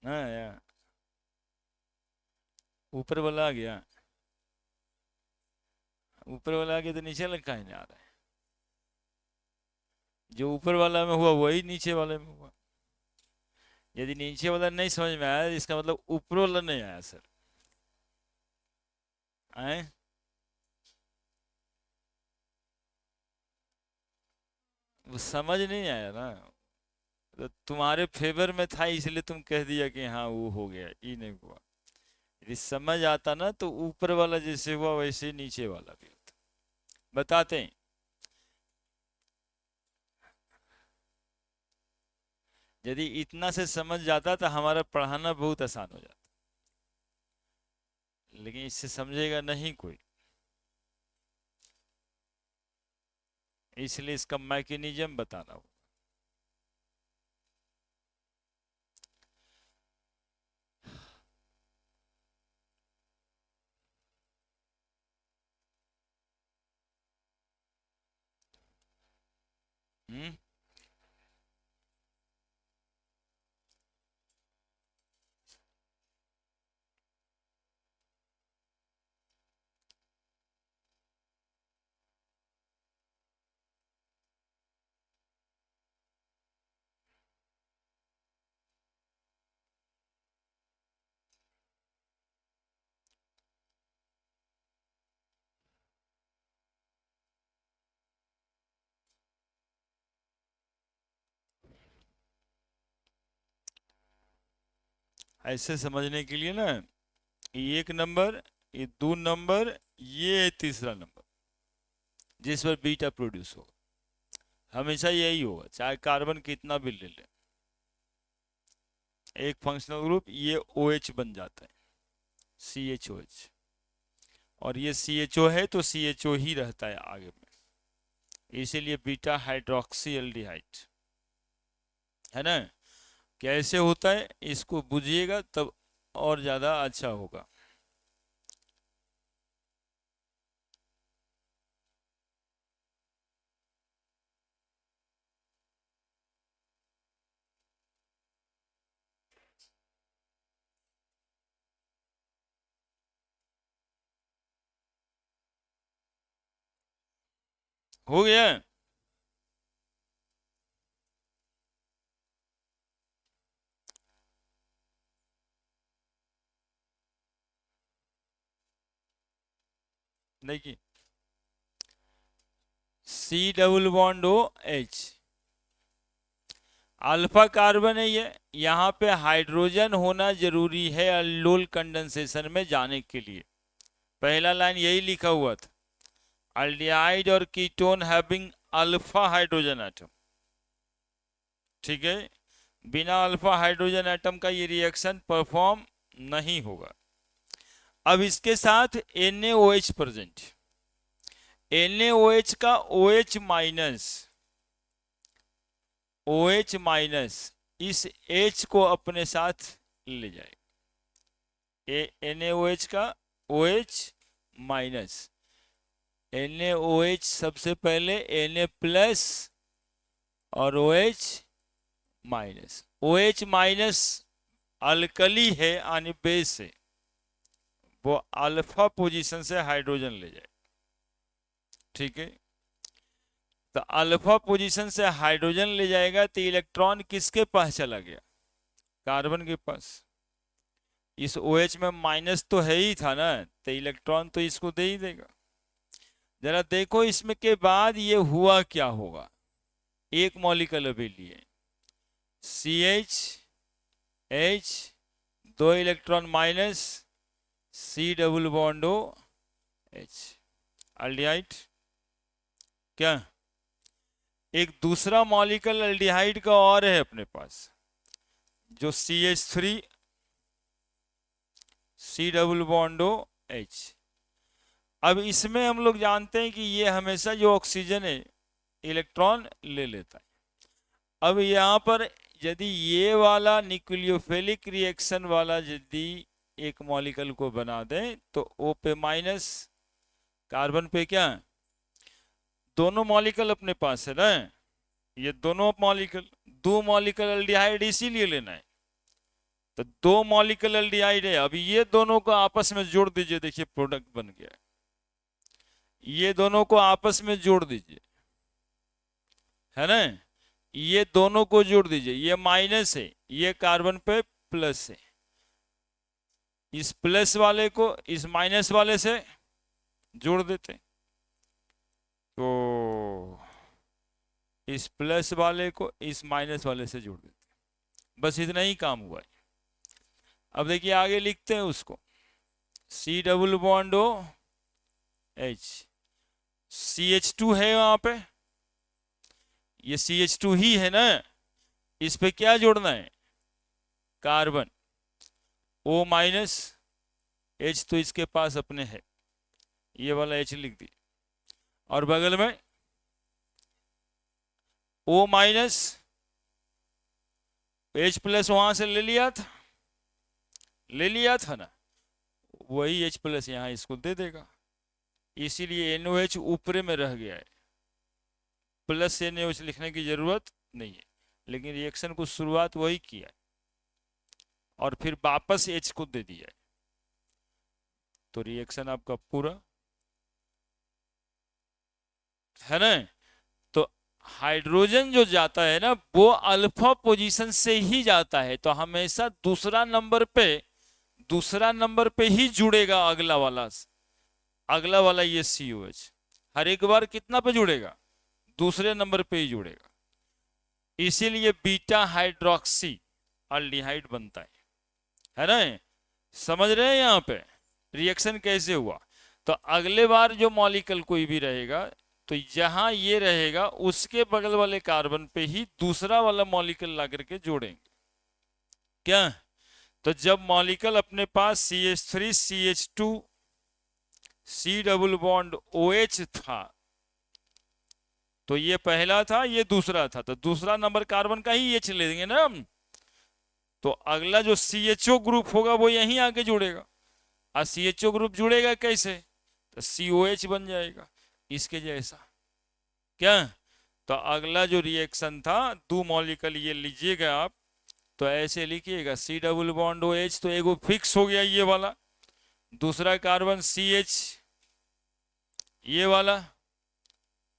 हाँ यार, ऊपर वाला आ गया, ऊपर वाला आ गया तो नीचे वाला काहे नहीं आ रहा है? जो ऊपर वाला में हुआ वही नीचे वाले में हुआ। यदि नीचे वाला नहीं समझ में आया, इसका मतलब ऊपर वाला नहीं आया सर। आए वो समझ नहीं आया ना, तो तुम्हारे फेवर में था इसलिए तुम कह दिया कि हाँ वो हो गया, ये नहीं हुआ। यदि समझ आता ना तो ऊपर वाला जैसे हुआ वैसे नीचे वाला भी होता। बताते हैं, यदि इतना से समझ जाता तो हमारा पढ़ाना बहुत आसान हो जाता, लेकिन इससे समझेगा नहीं कोई, इसलिए इसका मैकेनिज्म बताना हो। हम्म ऐसे समझने के लिए ना, ये एक नंबर, ये 2 नंबर, ये है तीसरा नंबर जिस पर बीटा प्रोड्यूस होगा। हमेशा यही होगा, चाहे कार्बन कितना भी ले ले, एक फंक्शनल ग्रुप ये OH बन जाता है, CHOH, और ये CHO है तो CHO ही रहता है आगे में, इसीलिए बीटा हाइड्रोक्सी एल्डिहाइड है ना। कैसे होता है इसको बुझिएगा तब और ज्यादा अच्छा होगा। हो गया। देखिए, C⋅O⋅H, अल्फा कार्बन है ये, यहाँ पे हाइड्रोजन होना जरूरी है अल्डोल कंडेंसेशन में जाने के लिए। पहला लाइन यही लिखा हुआ था, अल्डिहाइड और ketone having alpha hydrogen atom. ठीक है, बिना अल्फा हाइड्रोजन एटम का ये रिएक्शन परफॉर्म नहीं होगा। अब इसके साथ NaOH प्रेजेंट, NaOH का OH माइनस, OH माइनस इस H को अपने साथ ले जाए, NaOH का OH माइनस, NaOH सबसे पहले Na प्लस और OH minus, OH minus alkali है यानी बेस है, वो अल्फा पोजीशन से हाइड्रोजन ले जाए। ठीक है, तो अल्फा पोजीशन से हाइड्रोजन ले जाएगा तो इलेक्ट्रॉन किसके पास चला गया, कार्बन के पास। इस OH में माइनस तो है ही था ना, तो इलेक्ट्रॉन तो इसको दे ही देगा। जरा देखो इसमें के बाद ये हुआ क्या होगा, एक मॉलिक्यूल अभी लिए CH H, 2 electron minus, C⋅O⋅H, aldehyde. क्या, एक दूसरा मॉलिक्यूल अल्डिहाइड का और है अपने पास, जो CH3 C⋅O⋅H। अब इसमें हम लोग जानते हैं कि ये हमेशा जो ऑक्सीजन है इलेक्ट्रॉन ले लेता है। अब यहाँ पर यदि ये वाला न्यूक्लियोफिलिक रिएक्शन वाला यदि एक मॉलिक्यूल को बना दें तो O पे माइनस, कार्बन पे क्या, दोनों मॉलिक्यूल अपने पास है ना, ये दोनों मॉलिक्यूल, 2 मॉलिक्यूल एल्डिहाइड इसीलिए लेना है, तो 2 मॉलिक्यूल एल्डिहाइड है। अब ये दोनों को आपस में जोड़ दीजिए, देखिए प्रोडक्ट बन गया, ये दोनों को आपस में जोड़ दीजिए, है ना, ये दोनों को जोड़ दीजिए, ये माइनस है, ये कार्बन पे प्लस है, इस प्लस वाले को इस माइनस वाले से जोड़ देते, तो इस प्लस वाले को इस माइनस वाले से जोड़ देते, बस इतना ही काम हुआ है। अब देखिए आगे लिखते हैं उसको, C⋅O⋅H, CH2 है वहां पे, ये CH2 ही है ना, इस पे क्या जोड़ना है, कार्बन, O माइनस, H तो इसके पास अपने है, ये वाला H लिख दी, और बगल में O माइनस, H प्लस वहां से ले लिया था ना, वही H प्लस यहाँ इसको दे देगा, इसीलिए NOH ऊपरे में रह गया है, प्लस NOH लिखने की जरूरत नहीं है, लेकिन रिएक्शन को शुरुआत वही किया है और फिर वापस H को दे दिया है, तो रिएक्शन आपका पूरा है ना। तो हाइड्रोजन जो जाता है ना वो अल्फा पोजीशन से ही जाता है, तो हमेशा दूसरा नंबर पे ही जुड़ेगा अगला वाला ये COH, हर एक बार कितना पे जुड़ेगा, दूसरे नंबर पे ही जुड़ेगा, इसीलिए बीटा हाइड्रोक्सी अल्डिहाइड बनता है। है ना? समझ रहे हैं यहाँ पे रिएक्शन कैसे हुआ? तो अगले बार जो मॉलिक्यूल कोई भी रहेगा, तो जहां ये रहेगा उसके बगल वाले कार्बन पे ही दूसरा वाला मॉलिक्यूल ला करके जोड़ेंगे। क्या? तो जब मॉलिक्यूल अपने पास CH3 CH2 C double bond OH था, तो ये पहला था, ये दूसरा था, तो दूसरा नंबर कार्बन का ही H ले देंगे ना हम। तो अगला जो CHO ग्रुप होगा वो यहीं आके जुड़ेगा। और CHO ग्रुप जुड़ेगा कैसे? तो COH बन जाएगा इसके जैसा। क्या? तो अगला जो रिएक्शन था, दो मॉलिक्यूल ये लीजिएगा आप, तो ऐसे लिखिएगा C डबल बॉन्ड OH, तो एगो फिक्स हो गया ये वाला, दूसरा कार्बन CH ये वाला,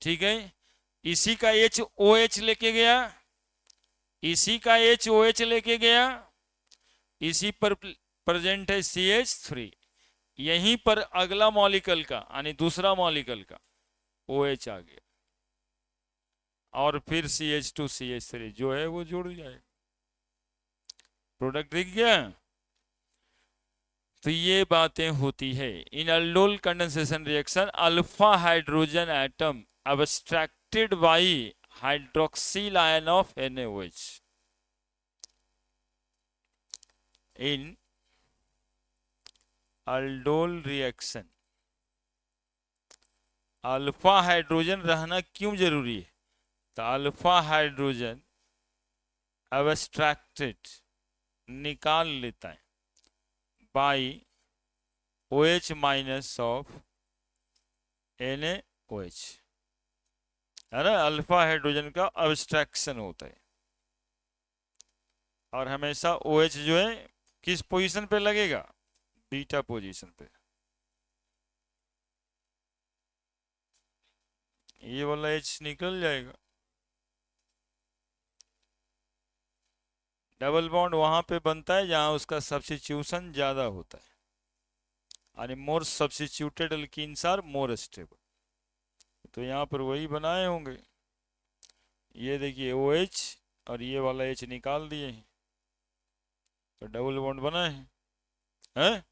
ठीक है। इसी का H OH लेके गया, इसी का H OH लेके गया, इसी पर प्रेजेंट है CH3, यहीं पर अगला मॉलिक्यूल का यानी दूसरा मॉलिक्यूल का OH आ गया, और फिर CH2 CH3 जो है वो जुड़ जाएगा, प्रोडक्ट दिख गया। तो ये बातें होती है in aldol condensation reaction. Alpha hydrogen atom abstracted by hydroxyl ion of NaOH in aldol reaction. Alpha hydrogen रहना क्यों जरूरी है? तो अल्फा हाइड्रोजन abstracted निकाल लेता है by OH minus of NaOH, है ना? अल्फा हाइड्रोजन का अब्स्ट्रैक्शन होता है, और हमेशा OH जो है किस पोजीशन पे लगेगा? बीटा पोजीशन पे। ये वाला H निकल जाएगा, डबल बॉन्ड वहां पे बनता है जहां उसका सब्स्टिट्यूशन ज्यादा होता है, यानी more substituted alkenes are more stable. तो यहाँ पर वही बनाए होंगे, ये देखिए OH और ये वाला H निकाल दिए हैं, तो डबल बॉन्ड बना है, हैं?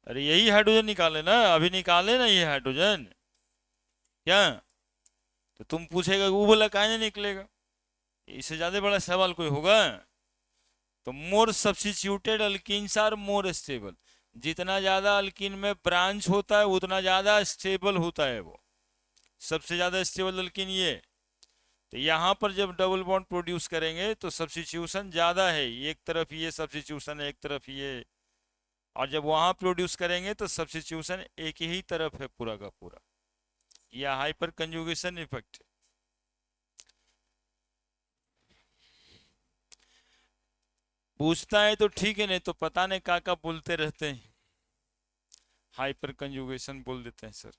अरे यही हाइड्रोजन निकाले ना, अभी निकाले ना ये हाइड्रोजन। क्या? तो तुम पूछेगा वो बोला काहे नहीं निकलेगा, इससे ज्यादा बड़ा सवाल कोई होगा? तो more substituted alkenes are more stable, जितना ज्यादा अल्कीन में ब्रांच होता है उतना ज्यादा स्टेबल होता है वो, सबसे ज्यादा स्टेबल अल्कीन ये। तो यहाँ पर जब डबल बॉन्ड प्रोड्यूस करेंगे तो सब्स्टिट्यूशन ज्यादा है, एक तरफ ये सब्स्टिट्यूशन है एक तरफ ये, और जब वहां प्रोड्यूस करेंगे तो सब्स्टिट्यूशन एक ही तरफ है पूरा का पूरा, यह हाइपर कंजुगेशन इफेक्ट। पूछता है तो ठीक है, नहीं तो पता नहीं का बोलते रहते हैं, हाइपर कंजुगेशन बोल देते हैं सर।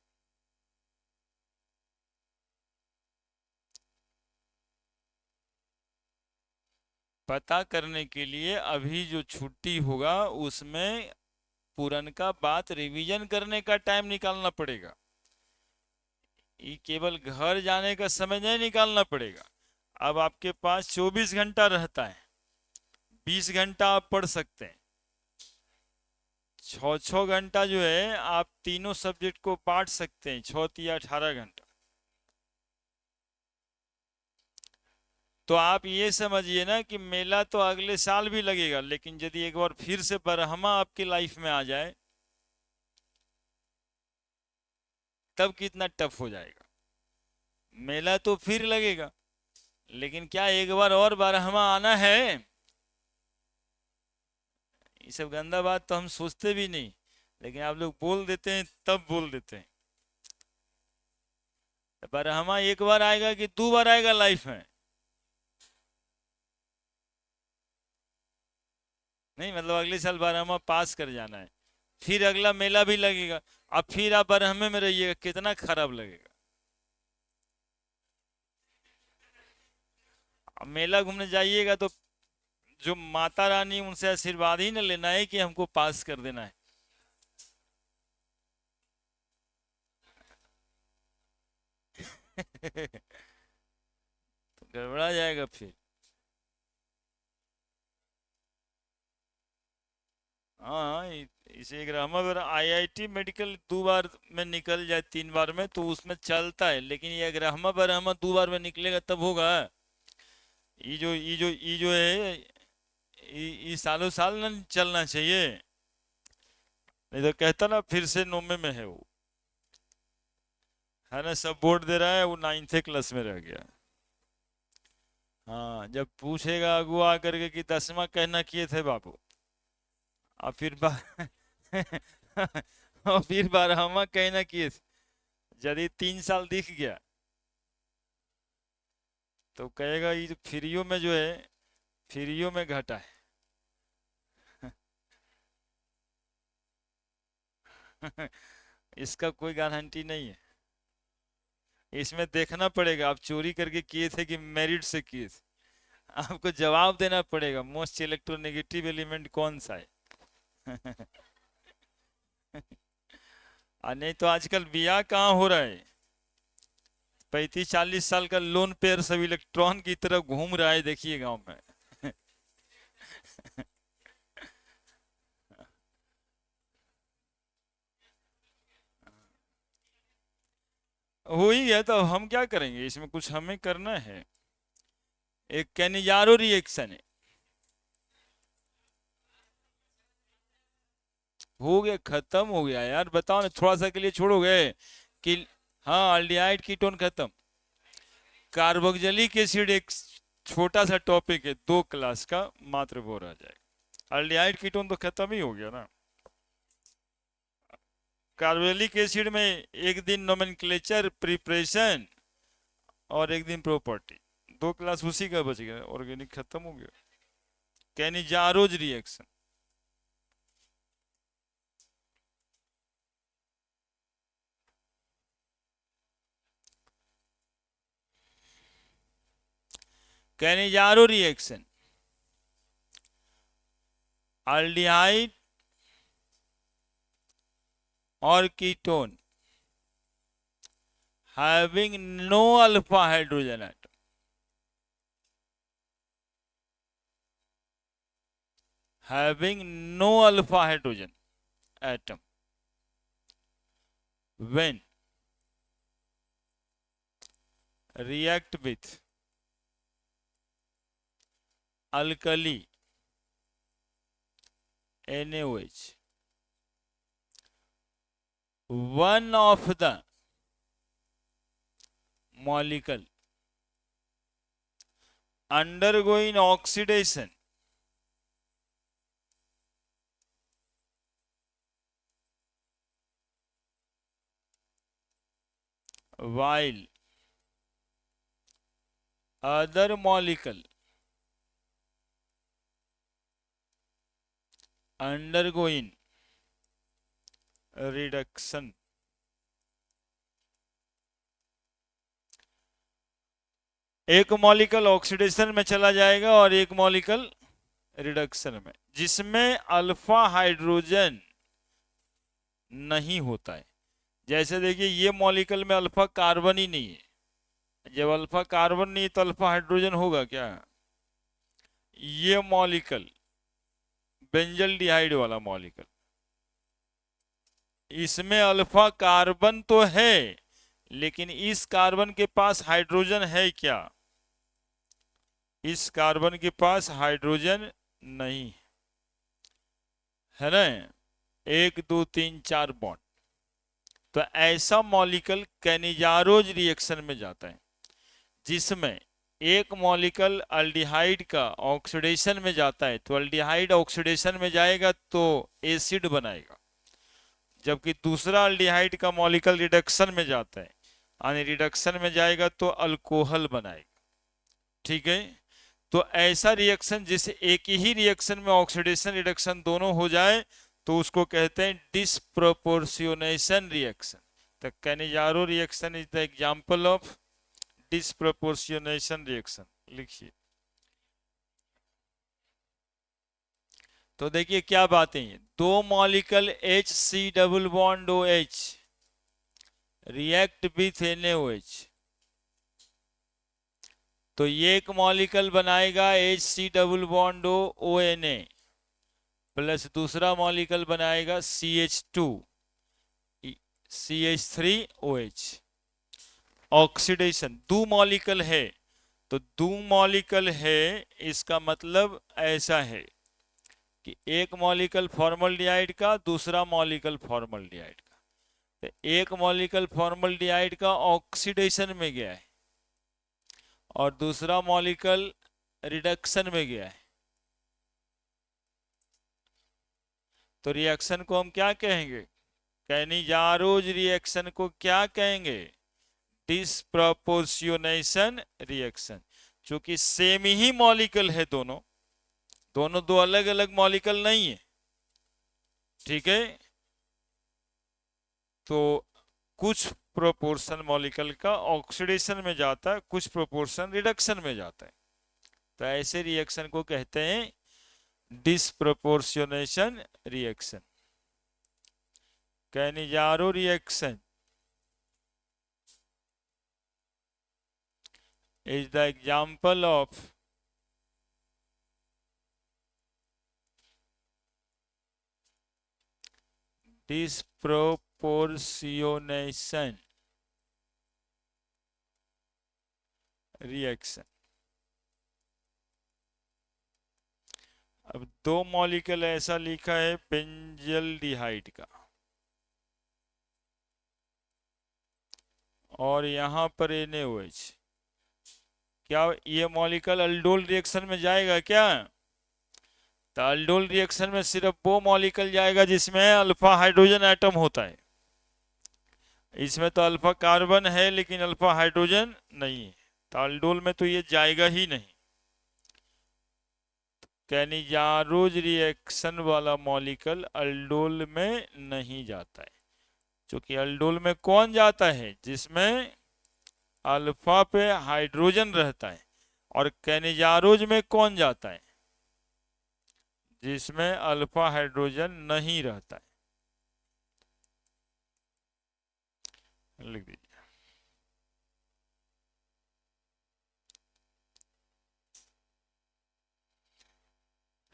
पता करने के लिए अभी जो छुट्टी होगा उसमें पुरनका बात रिवीजन करने का टाइम निकालना पड़ेगा, ये केवल घर जाने का समय नहीं निकालना पड़ेगा। अब आपके पास 24 घंटा रहता है, 20 घंटा आप पढ़ सकते हैं, 6 घंटा जो है आप तीनों सब्जेक्ट को बांट सकते हैं, 6 या 18 घंटा। तो आप ये समझिए ना कि मेला तो अगले साल भी लगेगा, लेकिन यदि एक बार फिर से बरहमा आपकी लाइफ में आ जाए तब कितना टफ हो जाएगा। मेला तो फिर लगेगा, लेकिन क्या एक बार और बरहमा आना है? ये सब गंदा बात तो हम सोचते भी नहीं, लेकिन आप लोग बोल देते हैं, तब बोल देते हैं। बरहमा एक बार आएगा कि 2 बार आएगा लाइफ में? नहीं, मतलब अगले साल बरहमा पास कर जाना है, फिर अगला मेला भी लगेगा, अब फिर आप बरहमे में रहिएगा, कितना खराब लगेगा। अब मेला घूमने जाइएगा तो जो माता रानी उनसे आशीर्वाद ही न लेना है कि हमको पास कर देना है। तो गड़बड़ा जाएगा फिर। हाँ, इसे एक हम अगर आईआईटी मेडिकल 2 बार में निकल जाए 3 बार में तो उसमें चलता है, लेकिन ये अगर हम पर हम 2 बार में निकलेगा तब होगा। ये जो है, ये सालों साल न चलना चाहिए, नहीं तो कहता ना फिर से नौवे में है वो, है ना, सब बोर्ड दे रहा है, वो 9th क्लास में रह गया। हाँ, जब पूछेगा अगुआ करके कि 10वां कहना किए थे बाबू, और फिर और फिर 12वां कहना किए थे, यदि 3 साल दिख गया तो कहेगा ये जो फ्रियो में जो है, फ्रियो में घटा है। इसका कोई गारंटी नहीं है। इसमें देखना पड़ेगा आप चोरी करके किए थे कि मेरिट से किए थे, आपको जवाब देना पड़ेगा मोस्ट इलेक्ट्रोनेगेटिव एलिमेंट कौन सा है। और नहीं तो आजकल बिया कहाँ हो रहा है, 35-40 साल का लोन पेयर सब इलेक्ट्रॉन की तरह घूम रहा है, देखिए गांव में। हो ही गया तो हम क्या करेंगे, इसमें कुछ हमें करना है। एक कैनिजारो रिएक्शन है, हो गया, खत्म हो गया यार, बताओ ना, थोड़ा सा के लिए छोड़ोगे कि। हाँ, अल्डिहाइड कीटोन खत्म। कार्बोक्जिलिक एसिड एक छोटा सा टॉपिक है, 2 क्लास का मात्र, वो रह जाएगा। अल्डिहाइड कीटोन तो खत्म ही हो गया ना। कार्बोक्जिलिक एसिड में एक दिन नोमेनक्लेचर प्रिपरेशन और एक दिन प्रॉपर्टी, 2 क्लास उसी का बच गया, ऑर्गेनिक खत्म हो गया। कैनिजारोज रिएक्शन, कैनिजारो रिएक्शन, अल्डिहाइड और ketone having no alpha hydrogen atom, having no alpha hydrogen atom when react with alkali NaOH, one of the molecule undergoing oxidation while other molecule undergoing reduction। एक मॉलिक्यूल ऑक्सीडेशन में चला जाएगा और एक मॉलिक्यूल रिडक्शन में, जिसमें अल्फा हाइड्रोजन नहीं होता है। जैसे देखिए, ये मॉलिक्यूल में अल्फा कार्बन ही नहीं है, जब अल्फा कार्बन नहीं तो अल्फा हाइड्रोजन होगा क्या? ये मॉलिक्यूल बेंजल डिहाइड वाला मॉलिक्यूल, इसमें अल्फा कार्बन तो है, लेकिन इस कार्बन के पास हाइड्रोजन है क्या? इस कार्बन के पास हाइड्रोजन नहीं है ना। 1 2 3 4 बॉन्ड, तो ऐसा मॉलिक्यूल कैनिजारोज रिएक्शन में जाता है, जिसमें एक मॉलिक्यूल अल्डिहाइड का ऑक्सीडेशन में जाता है, तो अल्डिहाइड ऑक्सीडेशन में जाएगा तो एसिड बनाएगा, जबकि दूसरा अल्डिहाइड का मॉलिक्यूल रिडक्शन में जाता है, यानी रिडक्शन में जाएगा तो अल्कोहल बनाएगा। ठीक है, तो ऐसा रिएक्शन जिसे एक ही रिएक्शन में ऑक्सीडेशन रिडक्शन दोनों हो जाए तो उसको कहते हैं disproportionation reaction. The Cannizzaro reaction is the example of disproportionation reaction. लिखिए, तो देखिए क्या बातें हैं। 2 molecule HC double bond OH react with NaOH, तो ये एक मॉलिक्यूल बनाएगा HC double bond ONA, plus दूसरा मॉलिक्यूल बनाएगा CH2 CH3OH। ऑक्सीडेशन, दो मॉलिक्यूल है तो दो मॉलिक्यूल है, इसका मतलब ऐसा है कि एक मॉलिक्यूल फॉर्मल्डिहाइड का, दूसरा मॉलिक्यूल फॉर्मल्डिहाइड का, तो एक मॉलिक्यूल फॉर्मल्डिहाइड का ऑक्सीडेशन में गया है और दूसरा मॉलिक्यूल रिडक्शन में गया है। तो रिएक्शन को हम क्या कहेंगे? कैनिजारोज रिएक्शन को क्या कहेंगे? Disproportionation reaction. चूंकि सेम ही मॉलिक्यूल है, दोनों दोनों दो अलग अलग मॉलिक्यूल नहीं है, ठीक है। तो कुछ प्रोपोर्शन मॉलिक्यूल का ऑक्सीडेशन में जाता है, कुछ प्रोपोर्शन रिडक्शन में जाता है, तो ऐसे रिएक्शन को कहते हैं disproportionation reaction. Cannizzaro reaction is the example of disproportionation reaction. अब दो मॉलिक्यूल ऐसा लिखा है बेंजल्डिहाइड का, और यहां पर NaOH। क्या ये मॉलिक्यूल अल्डोल रिएक्शन में जाएगा क्या? तो अल्डोल रिएक्शन में सिर्फ वो मॉलिक्यूल जाएगा जिसमें अल्फा हाइड्रोजन एटम होता है। इसमें तो अल्फा कार्बन है लेकिन अल्फा हाइड्रोजन नहीं है, तो अल्डोल में तो ये जाएगा ही नहीं। कैनिजारोज रिएक्शन वाला मॉलिक्यूल अल्डोल में नहीं जाता है, क्योंकि अल्डोल में कौन जाता है? जिसमें अल्फा पे हाइड्रोजन रहता है। और कैनिजारोज में कौन जाता है? जिसमें अल्फा हाइड्रोजन नहीं रहता है। लिख दीजिए।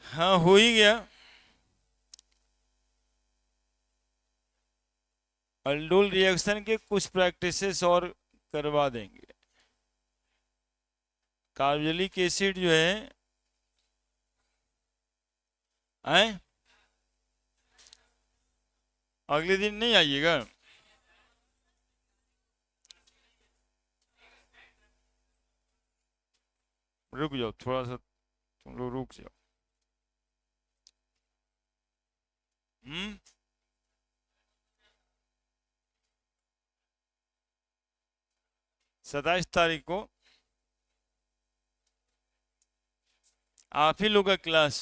हाँ, हो ही गया। अल्डोल रिएक्शन के कुछ प्रैक्टिसेस और करवा देंगे। कार्बोक्सिलिक एसिड जो है अगले दिन नहीं आइएगा? रुक जाओ थोड़ा सा, तुम लोग रुक जाओ। 27 तारीख को आप ही लोग का क्लास